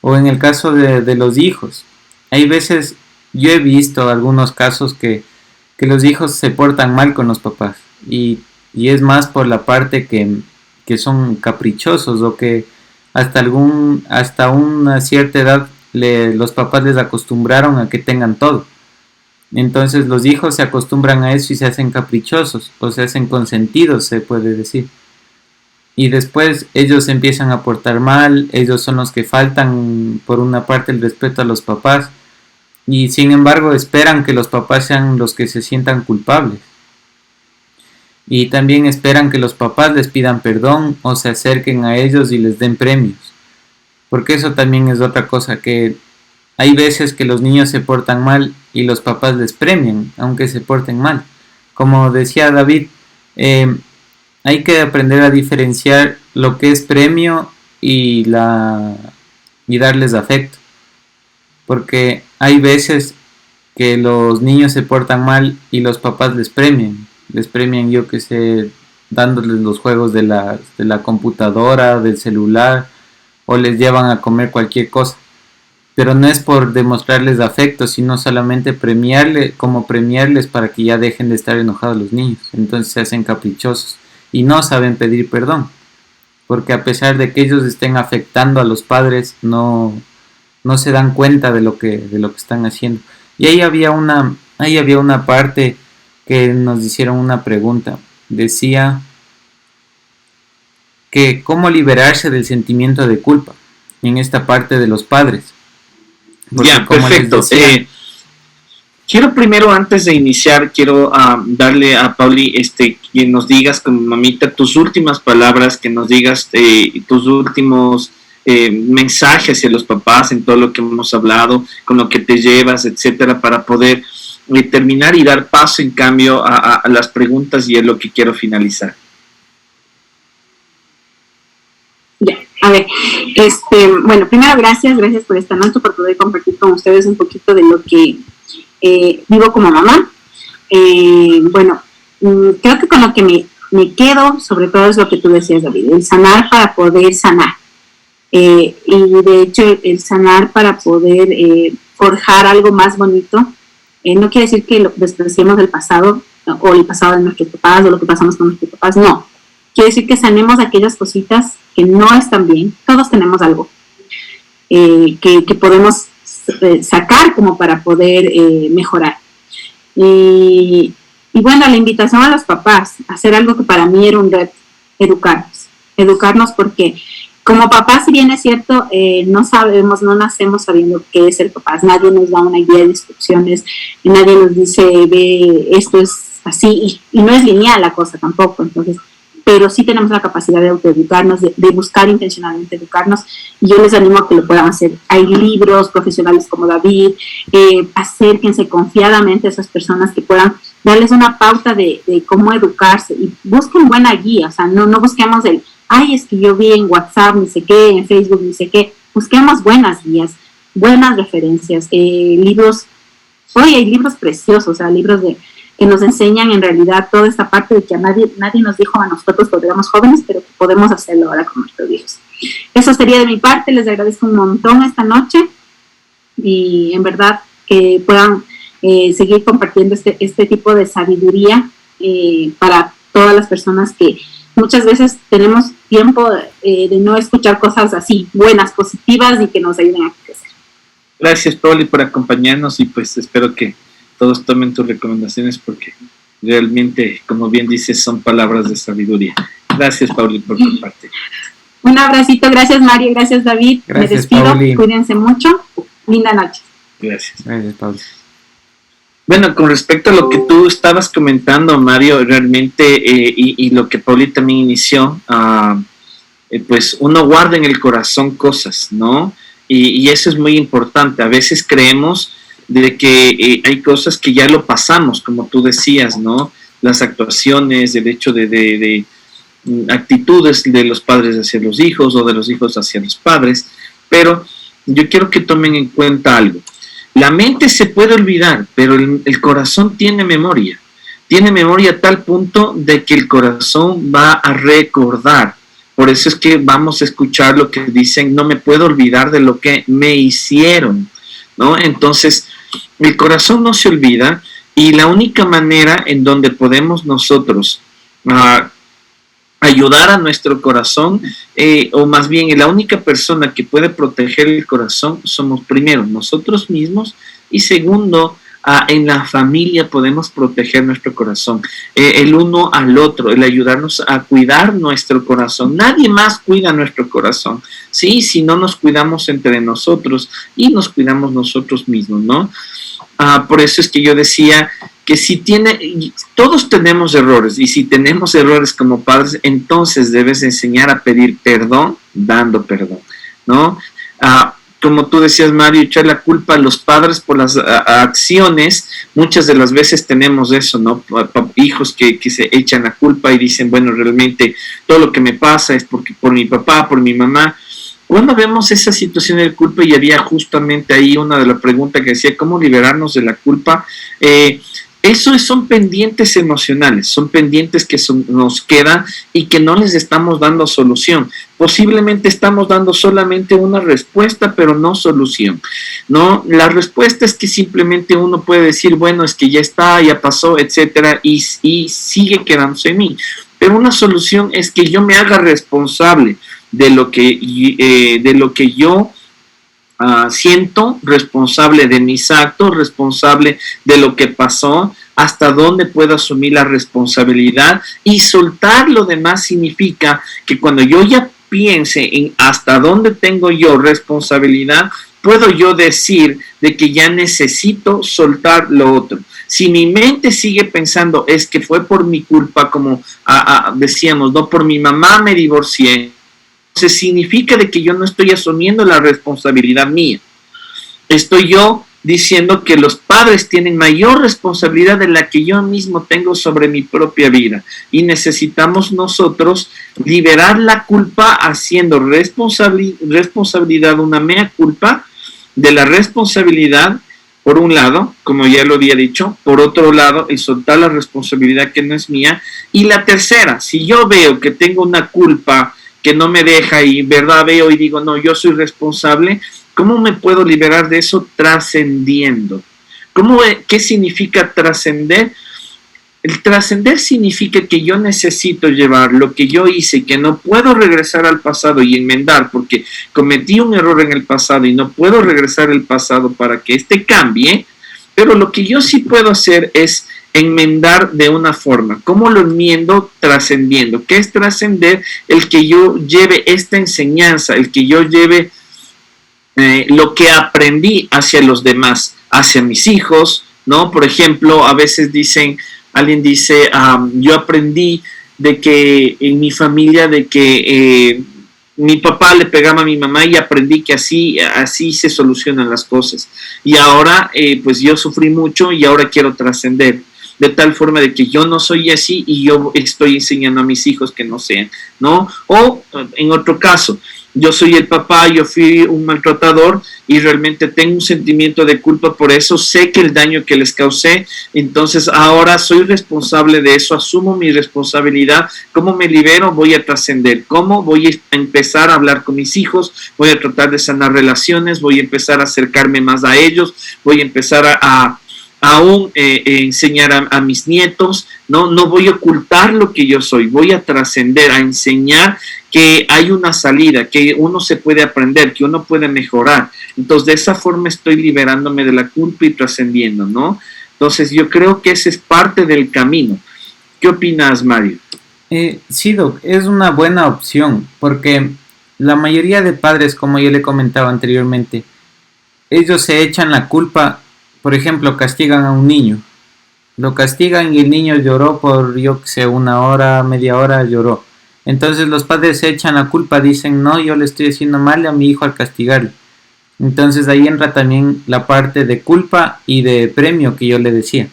O en el caso de los hijos. Hay veces, yo he visto algunos casos que los hijos se portan mal con los papás. Y es más por la parte que son caprichosos o que hasta una cierta edad los papás les acostumbraron a que tengan todo. Entonces los hijos se acostumbran a eso y se hacen caprichosos o se hacen consentidos, se puede decir. Y después ellos empiezan a portar mal, ellos son los que faltan por una parte el respeto a los papás y sin embargo esperan que los papás sean los que se sientan culpables. Y también esperan que los papás les pidan perdón o se acerquen a ellos y les den premios. Porque eso también es otra cosa, que hay veces que los niños se portan mal y los papás les premian, aunque se porten mal. Como decía David, hay que aprender a diferenciar lo que es premio y darles afecto. Porque hay veces que los niños se portan mal y los papás les premian. Les premian, yo que sé, dándoles los juegos de la computadora, del celular, o les llevan a comer cualquier cosa, pero no es por demostrarles afecto, sino solamente premiarles para que ya dejen de estar enojados los niños. Entonces se hacen caprichosos y no saben pedir perdón, porque a pesar de que ellos estén afectando a los padres, no se dan cuenta de lo que están haciendo. Y ahí había una parte que nos hicieron una pregunta, decía que cómo liberarse del sentimiento de culpa en esta parte de los padres.
Porque ya, perfecto. Quiero primero, antes de iniciar, darle a Pauli que nos digas, como mamita, tus últimas palabras, que nos digas tus últimos mensajes hacia los papás en todo lo que hemos hablado, con lo que te llevas, etcétera, para poder terminar y dar paso, en cambio, a las preguntas, y es lo que quiero finalizar.
Ya, a ver, bueno, primero gracias por esta noche, por poder compartir con ustedes un poquito de lo que vivo como mamá. Bueno, creo que con lo que me quedo, sobre todo, es lo que tú decías, David, el sanar para poder sanar. Y de hecho, el sanar para poder forjar algo más bonito, no quiere decir que lo despreciemos del pasado, o el pasado de nuestros papás, o lo que pasamos con nuestros papás, no. Quiere decir que sanemos aquellas cositas que no están bien. Todos tenemos algo que podemos sacar como para poder mejorar. Y bueno, la invitación a los papás a hacer algo que para mí era un reto, educarnos porque como papás, si bien es cierto, no nacemos sabiendo qué es el papá. Nadie nos da una guía de instrucciones, nadie nos dice, ve, esto es así, y no es lineal la cosa tampoco. Entonces, pero sí tenemos la capacidad de autoeducarnos, de buscar intencionalmente educarnos, y yo les animo a que lo puedan hacer. Hay libros profesionales como David, acérquense confiadamente a esas personas que puedan darles una pauta de cómo educarse, y busquen buena guía, o sea, no busquemos es que yo vi en WhatsApp, ni sé qué, en Facebook, ni sé qué. Busquemos buenas guías, buenas referencias, libros. Hoy hay libros preciosos, o sea, libros que nos enseñan en realidad toda esta parte de que nadie nos dijo a nosotros cuando éramos jóvenes, pero que podemos hacerlo ahora con nuestros hijos. Eso sería de mi parte. Les agradezco un montón esta noche, y en verdad que puedan seguir compartiendo este tipo de sabiduría para todas las personas que muchas veces tenemos tiempo de no escuchar cosas así, buenas, positivas, y que nos ayuden a crecer.
Gracias, Pauli, por acompañarnos, y pues espero que todos tomen tus recomendaciones, porque realmente, como bien dices, son palabras de sabiduría. Gracias, Pauli, por compartir.
Un abracito, gracias Mario, gracias David.
Gracias,
me despido,
Pauli.
Cuídense mucho, linda noche.
Gracias.
Gracias, Pauli.
Bueno, con respecto a lo que tú estabas comentando, Mario, realmente, y lo que Pauli también inició, pues uno guarda en el corazón cosas, ¿no? Y eso es muy importante. A veces creemos de que hay cosas que ya lo pasamos, como tú decías, ¿no? Las actuaciones, el hecho de actitudes de los padres hacia los hijos, o de los hijos hacia los padres, pero yo quiero que tomen en cuenta algo. La mente se puede olvidar, pero el corazón tiene memoria a tal punto de que el corazón va a recordar. Por eso es que vamos a escuchar lo que dicen: no me puedo olvidar de lo que me hicieron, ¿no? Entonces, el corazón no se olvida, y la única manera en donde podemos nosotros ayudar a nuestro corazón, o más bien la única persona que puede proteger el corazón, somos primero nosotros mismos, y segundo, en la familia podemos proteger nuestro corazón, el uno al otro, el ayudarnos a cuidar nuestro corazón. Nadie más cuida nuestro corazón, ¿sí? Si no nos cuidamos entre nosotros y nos cuidamos nosotros mismos, ¿no? Por eso es que yo decía que todos tenemos errores, y si tenemos errores como padres, entonces debes enseñar a pedir perdón dando perdón, ¿no? Como tú decías, Mario, echar la culpa a los padres por las acciones. Muchas de las veces tenemos eso, ¿no? Hijos que se echan la culpa y dicen: bueno, realmente todo lo que me pasa es por mi papá, por mi mamá. Cuando vemos esa situación de culpa, y había justamente ahí una de las preguntas que decía: ¿cómo liberarnos de la culpa? Eso son pendientes emocionales, son pendientes que nos quedan y que no les estamos dando solución. Posiblemente estamos dando solamente una respuesta, pero no solución, ¿no? La respuesta es que simplemente uno puede decir: bueno, es que ya está, ya pasó, etcétera, y sigue quedándose en mí. Pero una solución es que yo me haga responsable de lo que yo siento, responsable de mis actos, responsable de lo que pasó, hasta dónde puedo asumir la responsabilidad, y soltar lo demás significa que cuando yo ya piense en hasta dónde tengo yo responsabilidad, puedo yo decir de que ya necesito soltar lo otro. Si mi mente sigue pensando es que fue por mi culpa, como decíamos, no, por mi mamá me divorcié, entonces significa de que yo no estoy asumiendo la responsabilidad mía. Estoy yo diciendo que los padres tienen mayor responsabilidad de la que yo mismo tengo sobre mi propia vida, y necesitamos nosotros liberar la culpa haciendo responsabilidad una mea culpa de la responsabilidad, por un lado, como ya lo había dicho, por otro lado, el soltar la responsabilidad que no es mía. Y la tercera, si yo veo que tengo una culpa que no me deja, y verdad veo y digo: no, yo soy responsable, ¿cómo me puedo liberar de eso? Trascendiendo. ¿Qué significa trascender? El trascender significa que yo necesito llevar lo que yo hice, que no puedo regresar al pasado y enmendar, porque cometí un error en el pasado y no puedo regresar al pasado para que este cambie, pero lo que yo sí puedo hacer es enmendar de una forma. ¿Cómo lo enmiendo? Trascendiendo. ¿Qué es trascender? El que yo lleve esta enseñanza, el que yo lleve lo que aprendí hacia los demás, hacia mis hijos, ¿no? Por ejemplo, a veces alguien dice, yo aprendí de que en mi familia, de que mi papá le pegaba a mi mamá y aprendí que así se solucionan las cosas. Y ahora, pues yo sufrí mucho y ahora quiero trascender. De tal forma de que yo no soy así y yo estoy enseñando a mis hijos que no sean, ¿no? O en otro caso, yo soy el papá, yo fui un maltratador y realmente tengo un sentimiento de culpa por eso, sé que el daño que les causé, entonces ahora soy responsable de eso, asumo mi responsabilidad. ¿Cómo me libero? Voy a trascender. ¿Cómo? Voy a empezar a hablar con mis hijos, voy a tratar de sanar relaciones, voy a empezar a acercarme más a ellos, voy a empezar a enseñar a mis nietos, no voy a ocultar lo que yo soy, voy a trascender, a enseñar que hay una salida, que uno se puede aprender, que uno puede mejorar. Entonces, de esa forma estoy liberándome de la culpa y trascendiendo, ¿no? Entonces, yo creo que ese es parte del camino. ¿Qué opinas, Mario?
Sí, Doc, es una buena opción, porque la mayoría de padres, como yo le comentaba anteriormente, ellos se echan la culpa. Por ejemplo, castigan a un niño. Lo castigan y el niño lloró por, yo que sé, una hora, media hora lloró. Entonces los padres se echan la culpa, dicen, no, yo le estoy haciendo mal a mi hijo al castigarle. Entonces ahí entra también la parte de culpa y de premio que yo le decía.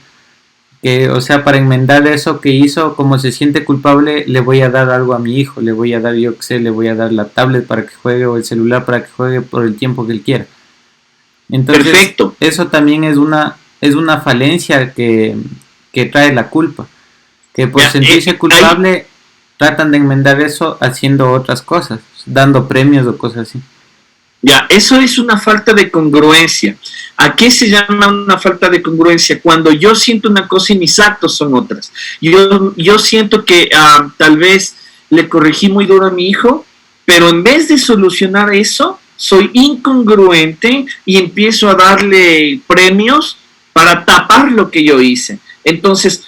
Que, o sea, para enmendar eso que hizo, como se siente culpable, le voy a dar algo a mi hijo. Le voy a dar, yo que sé, le voy a dar la tablet para que juegue o el celular para que juegue por el tiempo que él quiera. Entonces, perfecto. Eso también es una falencia que trae la culpa. Que por sentirse culpable tratan de enmendar eso haciendo otras cosas, dando premios o cosas así.
Ya, eso es una falta de congruencia. ¿A qué se llama una falta de congruencia? Cuando yo siento una cosa y mis actos son otras. Yo siento que tal vez le corregí muy duro a mi hijo, pero en vez de solucionar eso, soy incongruente y empiezo a darle premios para tapar lo que yo hice. Entonces,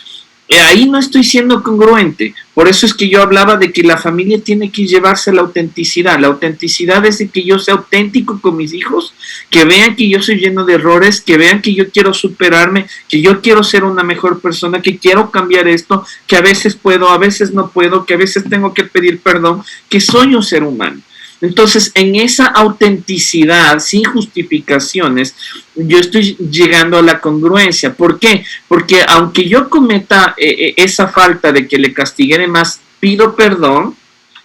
ahí no estoy siendo congruente. Por eso es que yo hablaba de que la familia tiene que llevarse la autenticidad. La autenticidad es de que yo sea auténtico con mis hijos, que vean que yo soy lleno de errores, que vean que yo quiero superarme, que yo quiero ser una mejor persona, que quiero cambiar esto, que a veces puedo, a veces no puedo, que a veces tengo que pedir perdón, que soy un ser humano. Entonces, en esa autenticidad, sin justificaciones, yo estoy llegando a la congruencia. ¿Por qué? Porque aunque yo cometa esa falta de que le castigué de más, pido perdón,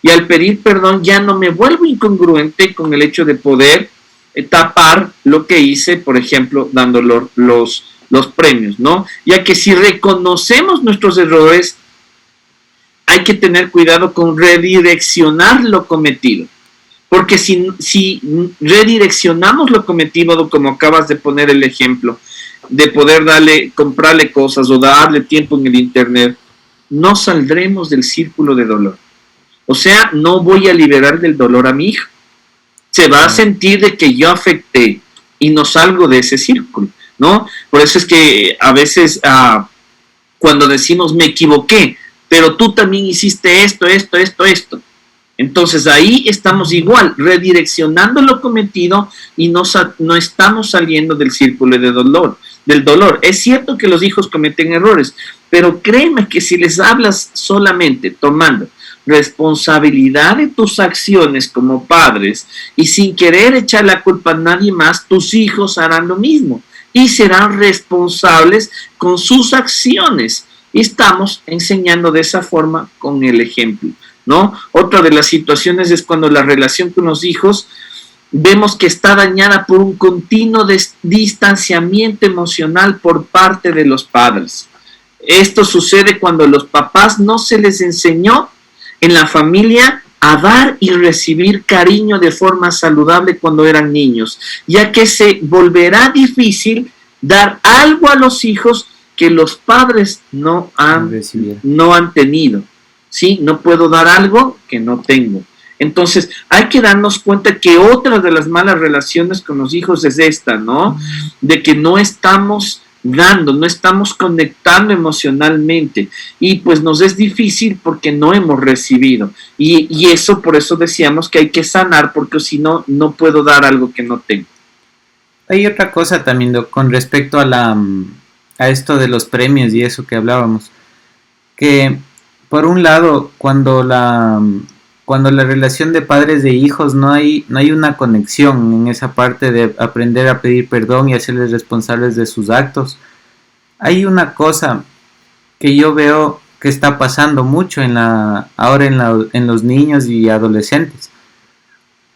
y al pedir perdón ya no me vuelvo incongruente con el hecho de poder tapar lo que hice, por ejemplo, dando los premios, ¿no? Ya que si reconocemos nuestros errores, hay que tener cuidado con redireccionar lo cometido. Porque si redireccionamos lo cometido, como acabas de poner el ejemplo, de poder comprarle cosas o darle tiempo en el internet, no saldremos del círculo de dolor. O sea, no voy a liberar del dolor a mi hijo. Se va a sentir de que yo afecté y no salgo de ese círculo, ¿no? Por eso es que a veces cuando decimos me equivoqué, pero tú también hiciste esto. Entonces ahí estamos igual, redireccionando lo cometido y no estamos saliendo del círculo del dolor. Es cierto que los hijos cometen errores, pero créeme que si les hablas solamente tomando responsabilidad de tus acciones como padres y sin querer echar la culpa a nadie más, tus hijos harán lo mismo y serán responsables con sus acciones. Y estamos enseñando de esa forma con el ejemplo, ¿no? Otra de las situaciones es cuando la relación con los hijos vemos que está dañada por un continuo distanciamiento emocional por parte de los padres. Esto sucede cuando los papás no se les enseñó en la familia a dar y recibir cariño de forma saludable cuando eran niños, ya que se volverá difícil dar algo a los hijos que los padres no han tenido. ¿Sí? No puedo dar algo que no tengo. Entonces, hay que darnos cuenta que otra de las malas relaciones con los hijos es esta, ¿no? De que no estamos dando, no estamos conectando emocionalmente y pues nos es difícil porque no hemos recibido. Y eso, por eso decíamos que hay que sanar, porque si no, no puedo dar algo que no tengo.
Hay otra cosa también, Doc, con respecto a esto de los premios y eso que hablábamos, que por un lado, cuando la relación de padres de hijos no hay una conexión en esa parte de aprender a pedir perdón y hacerles responsables de sus actos, hay una cosa que yo veo que está pasando mucho ahora en los niños y adolescentes,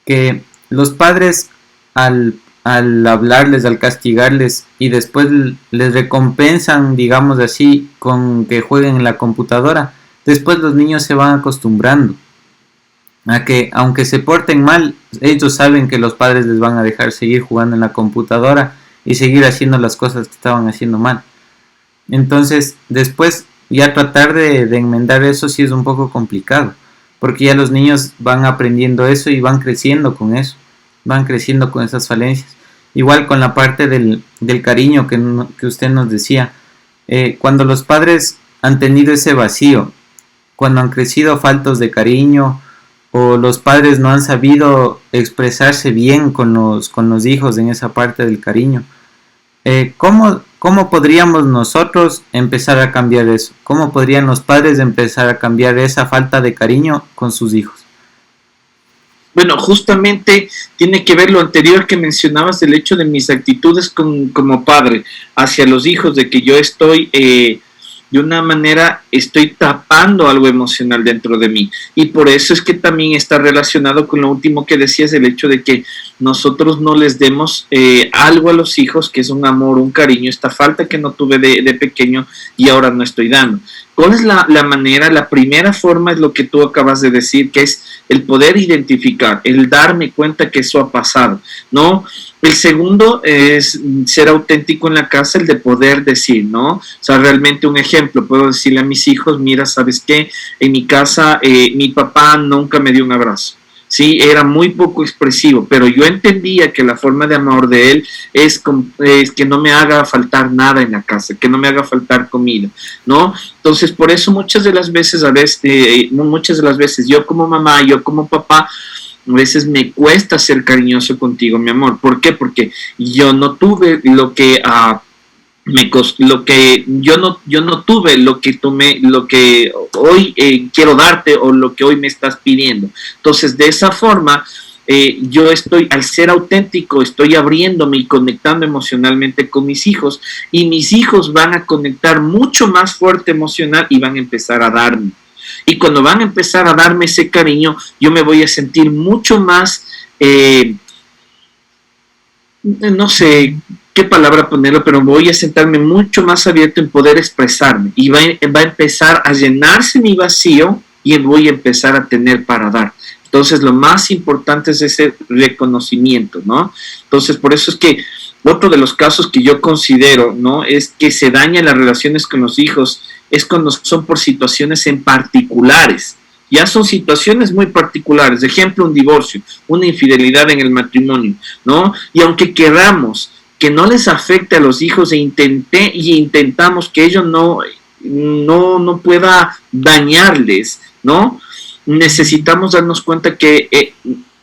que los padres al hablarles, al castigarles y después les recompensan, digamos así, con que jueguen en la computadora, después los niños se van acostumbrando a que aunque se porten mal, ellos saben que los padres les van a dejar seguir jugando en la computadora y seguir haciendo las cosas que estaban haciendo mal. Entonces, después ya tratar de enmendar eso sí es un poco complicado, porque ya los niños van aprendiendo eso y van creciendo con eso, van creciendo con esas falencias. Igual con la parte del cariño que usted nos decía, cuando los padres han tenido ese vacío, cuando han crecido faltos de cariño, o los padres no han sabido expresarse bien con los hijos en esa parte del cariño, ¿cómo podríamos nosotros empezar a cambiar eso? ¿Cómo podrían los padres empezar a cambiar esa falta de cariño con sus hijos?
Bueno, justamente tiene que ver lo anterior que mencionabas del hecho de mis actitudes como padre hacia los hijos, de que yo estoy, de una manera, estoy tapando algo emocional dentro de mí. Y por eso es que también está relacionado con lo último que decías, el hecho de que nosotros no les demos algo a los hijos, que es un amor, un cariño, esta falta que no tuve de pequeño y ahora no estoy dando. ¿Cuál es la manera? La primera forma es lo que tú acabas de decir, que es el poder identificar, el darme cuenta que eso ha pasado, ¿no? El segundo es ser auténtico en la casa, el de poder decir, ¿no? O sea, realmente un ejemplo, puedo decirle a mis hijos, mira, ¿sabes qué? En mi casa mi papá nunca me dio un abrazo. Sí, era muy poco expresivo, pero yo entendía que la forma de amor de él es que no me haga faltar nada en la casa, que no me haga faltar comida, ¿no? Entonces, por eso muchas de las veces yo como mamá, yo como papá, a veces me cuesta ser cariñoso contigo, mi amor. ¿Por qué? Porque yo no tuve lo que yo no tuve lo que hoy quiero darte, o lo que hoy me estás pidiendo. Entonces, de esa forma, yo estoy, al ser auténtico, estoy abriéndome y conectando emocionalmente con mis hijos, y mis hijos van a conectar mucho más fuerte emocional y van a empezar a darme. Y cuando van a empezar a darme ese cariño, yo me voy a sentir mucho más, no sé qué palabra ponerlo, pero voy a sentarme mucho más abierto en poder expresarme, y va a empezar a llenarse mi vacío, y voy a empezar a tener para dar. Entonces, lo más importante es ese reconocimiento, ¿no? Entonces, por eso es que otro de los casos que yo considero, ¿no?, es que se dañan las relaciones con los hijos, es cuando son por situaciones en particulares. Ya son situaciones muy particulares. De ejemplo, un divorcio, una infidelidad en el matrimonio, ¿no? Y aunque queramos que no les afecte a los hijos, intentamos que ello no pueda dañarles, ¿no? Necesitamos darnos cuenta que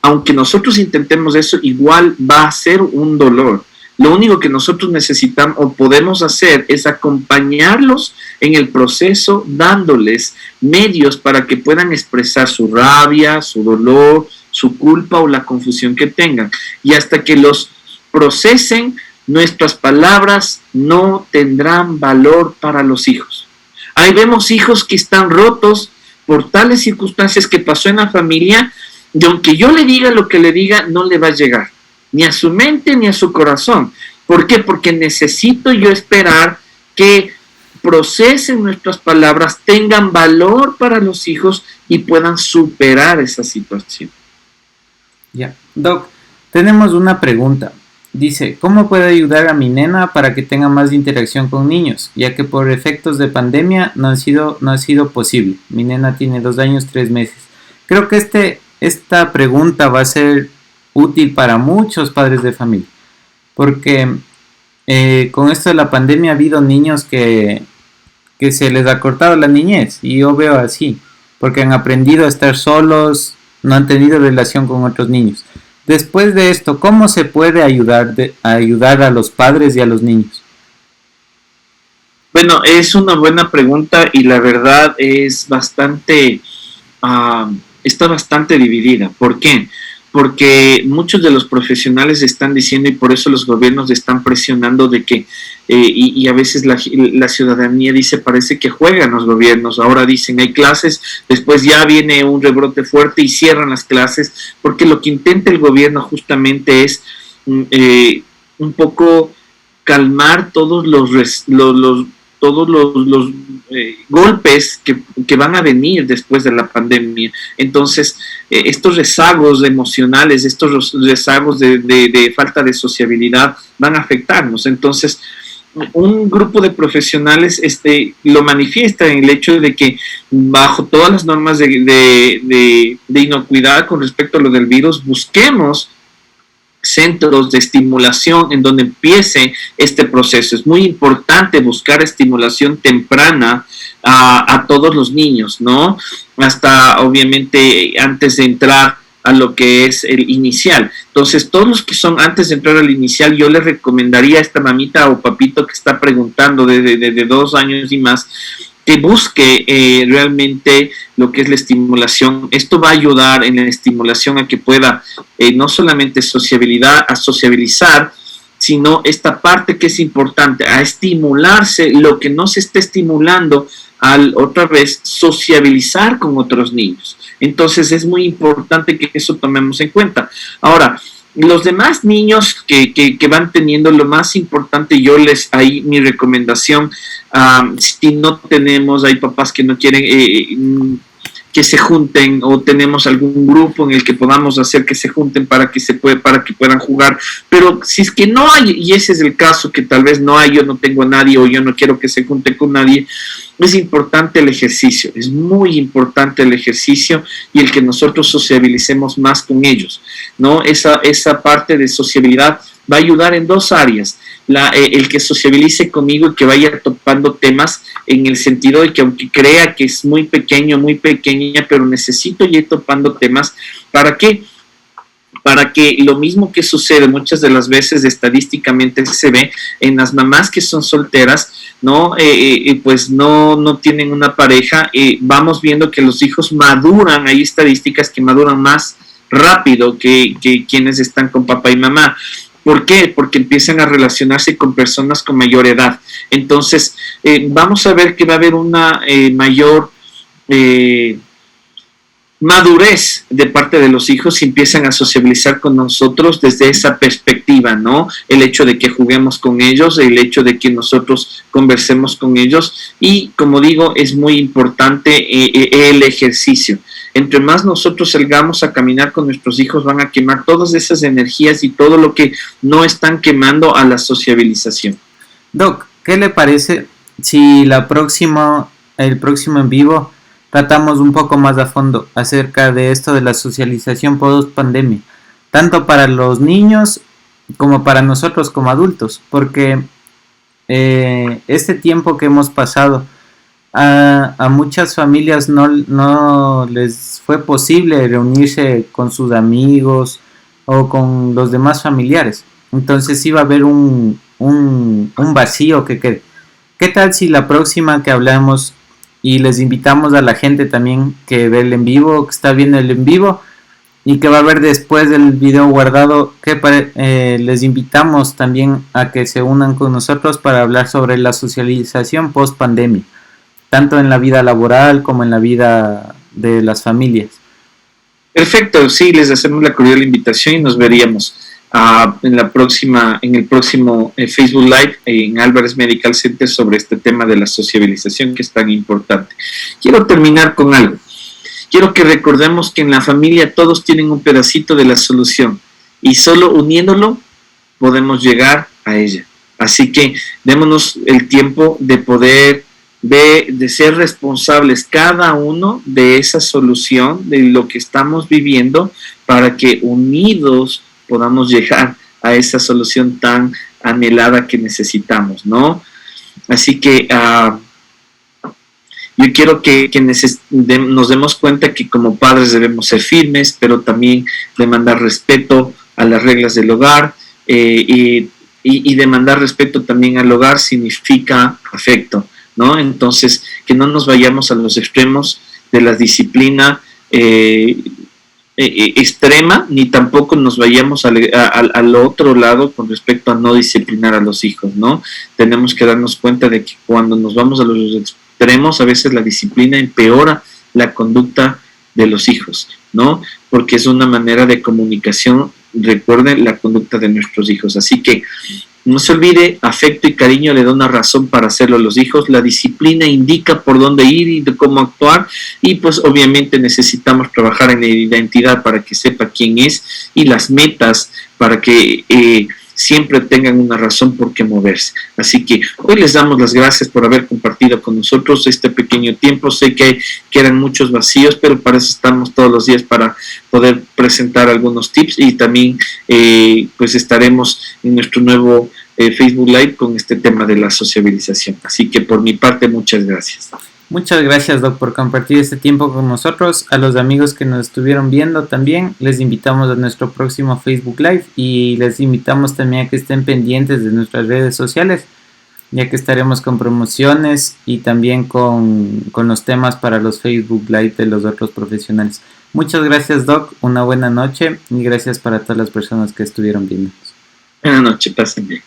aunque nosotros intentemos eso, igual va a ser un dolor. Lo único que nosotros necesitamos o podemos hacer es acompañarlos en el proceso, dándoles medios para que puedan expresar su rabia, su dolor, su culpa o la confusión que tengan. Y hasta que los procesen, nuestras palabras no tendrán valor para los hijos. Ahí vemos hijos que están rotos por tales circunstancias que pasó en la familia, y aunque yo le diga lo que le diga, no le va a llegar, ni a su mente ni a su corazón. ¿Por qué? Porque necesito yo esperar que procesen nuestras palabras, tengan valor para los hijos y puedan superar esa situación.
Ya, Doc, tenemos una pregunta. Dice, ¿cómo puedo ayudar a mi nena para que tenga más interacción con niños? Ya que por efectos de pandemia no ha sido posible. Mi nena tiene 2 años, 3 meses. Creo que esta pregunta va a ser útil para muchos padres de familia. Porque con esto de la pandemia ha habido niños que se les ha cortado la niñez. Y yo veo así. Porque han aprendido a estar solos, no han tenido relación con otros niños. Después de esto, ¿cómo se puede ayudar a los padres y a los niños?
Bueno, es una buena pregunta y la verdad es bastante, está bastante dividida. ¿Por qué? Porque muchos de los profesionales están diciendo y por eso los gobiernos están presionando de que, y a veces la ciudadanía dice, parece que juegan los gobiernos, ahora dicen hay clases, después ya viene un rebrote fuerte y cierran las clases, porque lo que intenta el gobierno justamente es un poco calmar todos los golpes que van a venir después de la pandemia. Entonces, estos rezagos emocionales, estos rezagos de falta de sociabilidad van a afectarnos. Entonces, un grupo de profesionales lo manifiesta en el hecho de que bajo todas las normas de inocuidad con respecto a lo del virus, busquemos centros de estimulación en donde empiece este proceso. Es muy importante buscar estimulación temprana a todos los niños, ¿no? Hasta obviamente antes de entrar a lo que es el inicial. Entonces, todos los que son antes de entrar al inicial, yo les recomendaría a esta mamita o papito que está preguntando de 2 años y más, que busque realmente lo que es la estimulación. Esto va a ayudar en la estimulación a que pueda no solamente sociabilizar, sino esta parte que es importante, a estimularse lo que no se está estimulando al otra vez sociabilizar con otros niños. Entonces es muy importante que eso tomemos en cuenta. Ahora, los demás niños que van teniendo, lo más importante, ahí mi recomendación, si no tenemos, hay papás que no quieren que se junten o tenemos algún grupo en el que podamos hacer que se junten para que puedan jugar, pero si es que no hay, y ese es el caso que tal vez no hay, yo no tengo a nadie o yo no quiero que se junten con nadie, es importante el ejercicio, es muy importante el ejercicio y el que nosotros sociabilicemos más con ellos, ¿no? Esa parte de sociabilidad va a ayudar en 2 áreas. El que sociabilice conmigo y que vaya topando temas en el sentido de que aunque crea que es muy pequeño, muy pequeña, pero necesito ir topando temas. ¿Para qué? Para que lo mismo que sucede muchas de las veces estadísticamente se ve en las mamás que son solteras, ¿no? Pues no tienen una pareja, vamos viendo que los hijos maduran, hay estadísticas que maduran más rápido que quienes están con papá y mamá. ¿Por qué? Porque empiezan a relacionarse con personas con mayor edad. Entonces, vamos a ver que va a haber una mayor madurez de parte de los hijos y empiezan a sociabilizar con nosotros desde esa perspectiva, ¿no? El hecho de que juguemos con ellos, el hecho de que nosotros conversemos con ellos y, como digo, es muy importante el ejercicio. Entre más nosotros salgamos a caminar con nuestros hijos, van a quemar todas esas energías y todo lo que no están quemando a la sociabilización.
Doc, ¿qué le parece si el próximo en vivo tratamos un poco más a fondo acerca de esto de la socialización post pandemia, tanto para los niños como para nosotros como adultos? Porque este tiempo que hemos pasado, a muchas familias no les fue posible reunirse con sus amigos o con los demás familiares. Entonces iba a haber un vacío que quede. ¿Qué tal si la próxima que hablamos y les invitamos a la gente también que ve el en vivo, que está viendo el en vivo y que va a ver después del video guardado, les invitamos también a que se unan con nosotros para hablar sobre la socialización post pandemia, tanto en la vida laboral como en la vida de las familias?
Perfecto, sí, les hacemos la cordial invitación y nos veríamos en el próximo Facebook Live en Álvarez Medical Center sobre este tema de la sociabilización que es tan importante. Quiero terminar con algo. Quiero que recordemos que en la familia todos tienen un pedacito de la solución y solo uniéndolo podemos llegar a ella. Así que démonos el tiempo de poder de ser responsables cada uno de esa solución, de lo que estamos viviendo, para que unidos podamos llegar a esa solución tan anhelada que necesitamos, ¿no? Así que yo quiero que nos demos cuenta que como padres debemos ser firmes, pero también demandar respeto a las reglas del hogar y y demandar respeto también al hogar significa afecto, ¿no? Entonces, que no nos vayamos a los extremos de la disciplina extrema, ni tampoco nos vayamos al otro lado con respecto a no disciplinar a los hijos, ¿no? Tenemos que darnos cuenta de que cuando nos vamos a los extremos, a veces la disciplina empeora la conducta de los hijos, ¿no? Porque es una manera de comunicación, recuerden, la conducta de nuestros hijos. Así que no se olvide, afecto y cariño le da una razón para hacerlo a los hijos, la disciplina indica por dónde ir y de cómo actuar, y pues obviamente necesitamos trabajar en la identidad para que sepa quién es, y las metas para que siempre tengan una razón por qué moverse. Así que hoy les damos las gracias por haber compartido con nosotros este pequeño tiempo. Sé que quedan muchos vacíos, pero para eso estamos todos los días, para poder presentar algunos tips, y también pues estaremos en nuestro nuevo Facebook Live con este tema de la sociabilización. Así que por mi parte, muchas gracias.
Muchas gracias, Doc, por compartir este tiempo con nosotros. A los amigos que nos estuvieron viendo también, les invitamos a nuestro próximo Facebook Live, y les invitamos también a que estén pendientes de nuestras redes sociales, ya que estaremos con promociones y también con los temas para los Facebook Live de los otros profesionales. Muchas gracias, Doc. Una buena noche, y gracias para todas las personas que estuvieron viendo.
Buenas noches, pasen bien.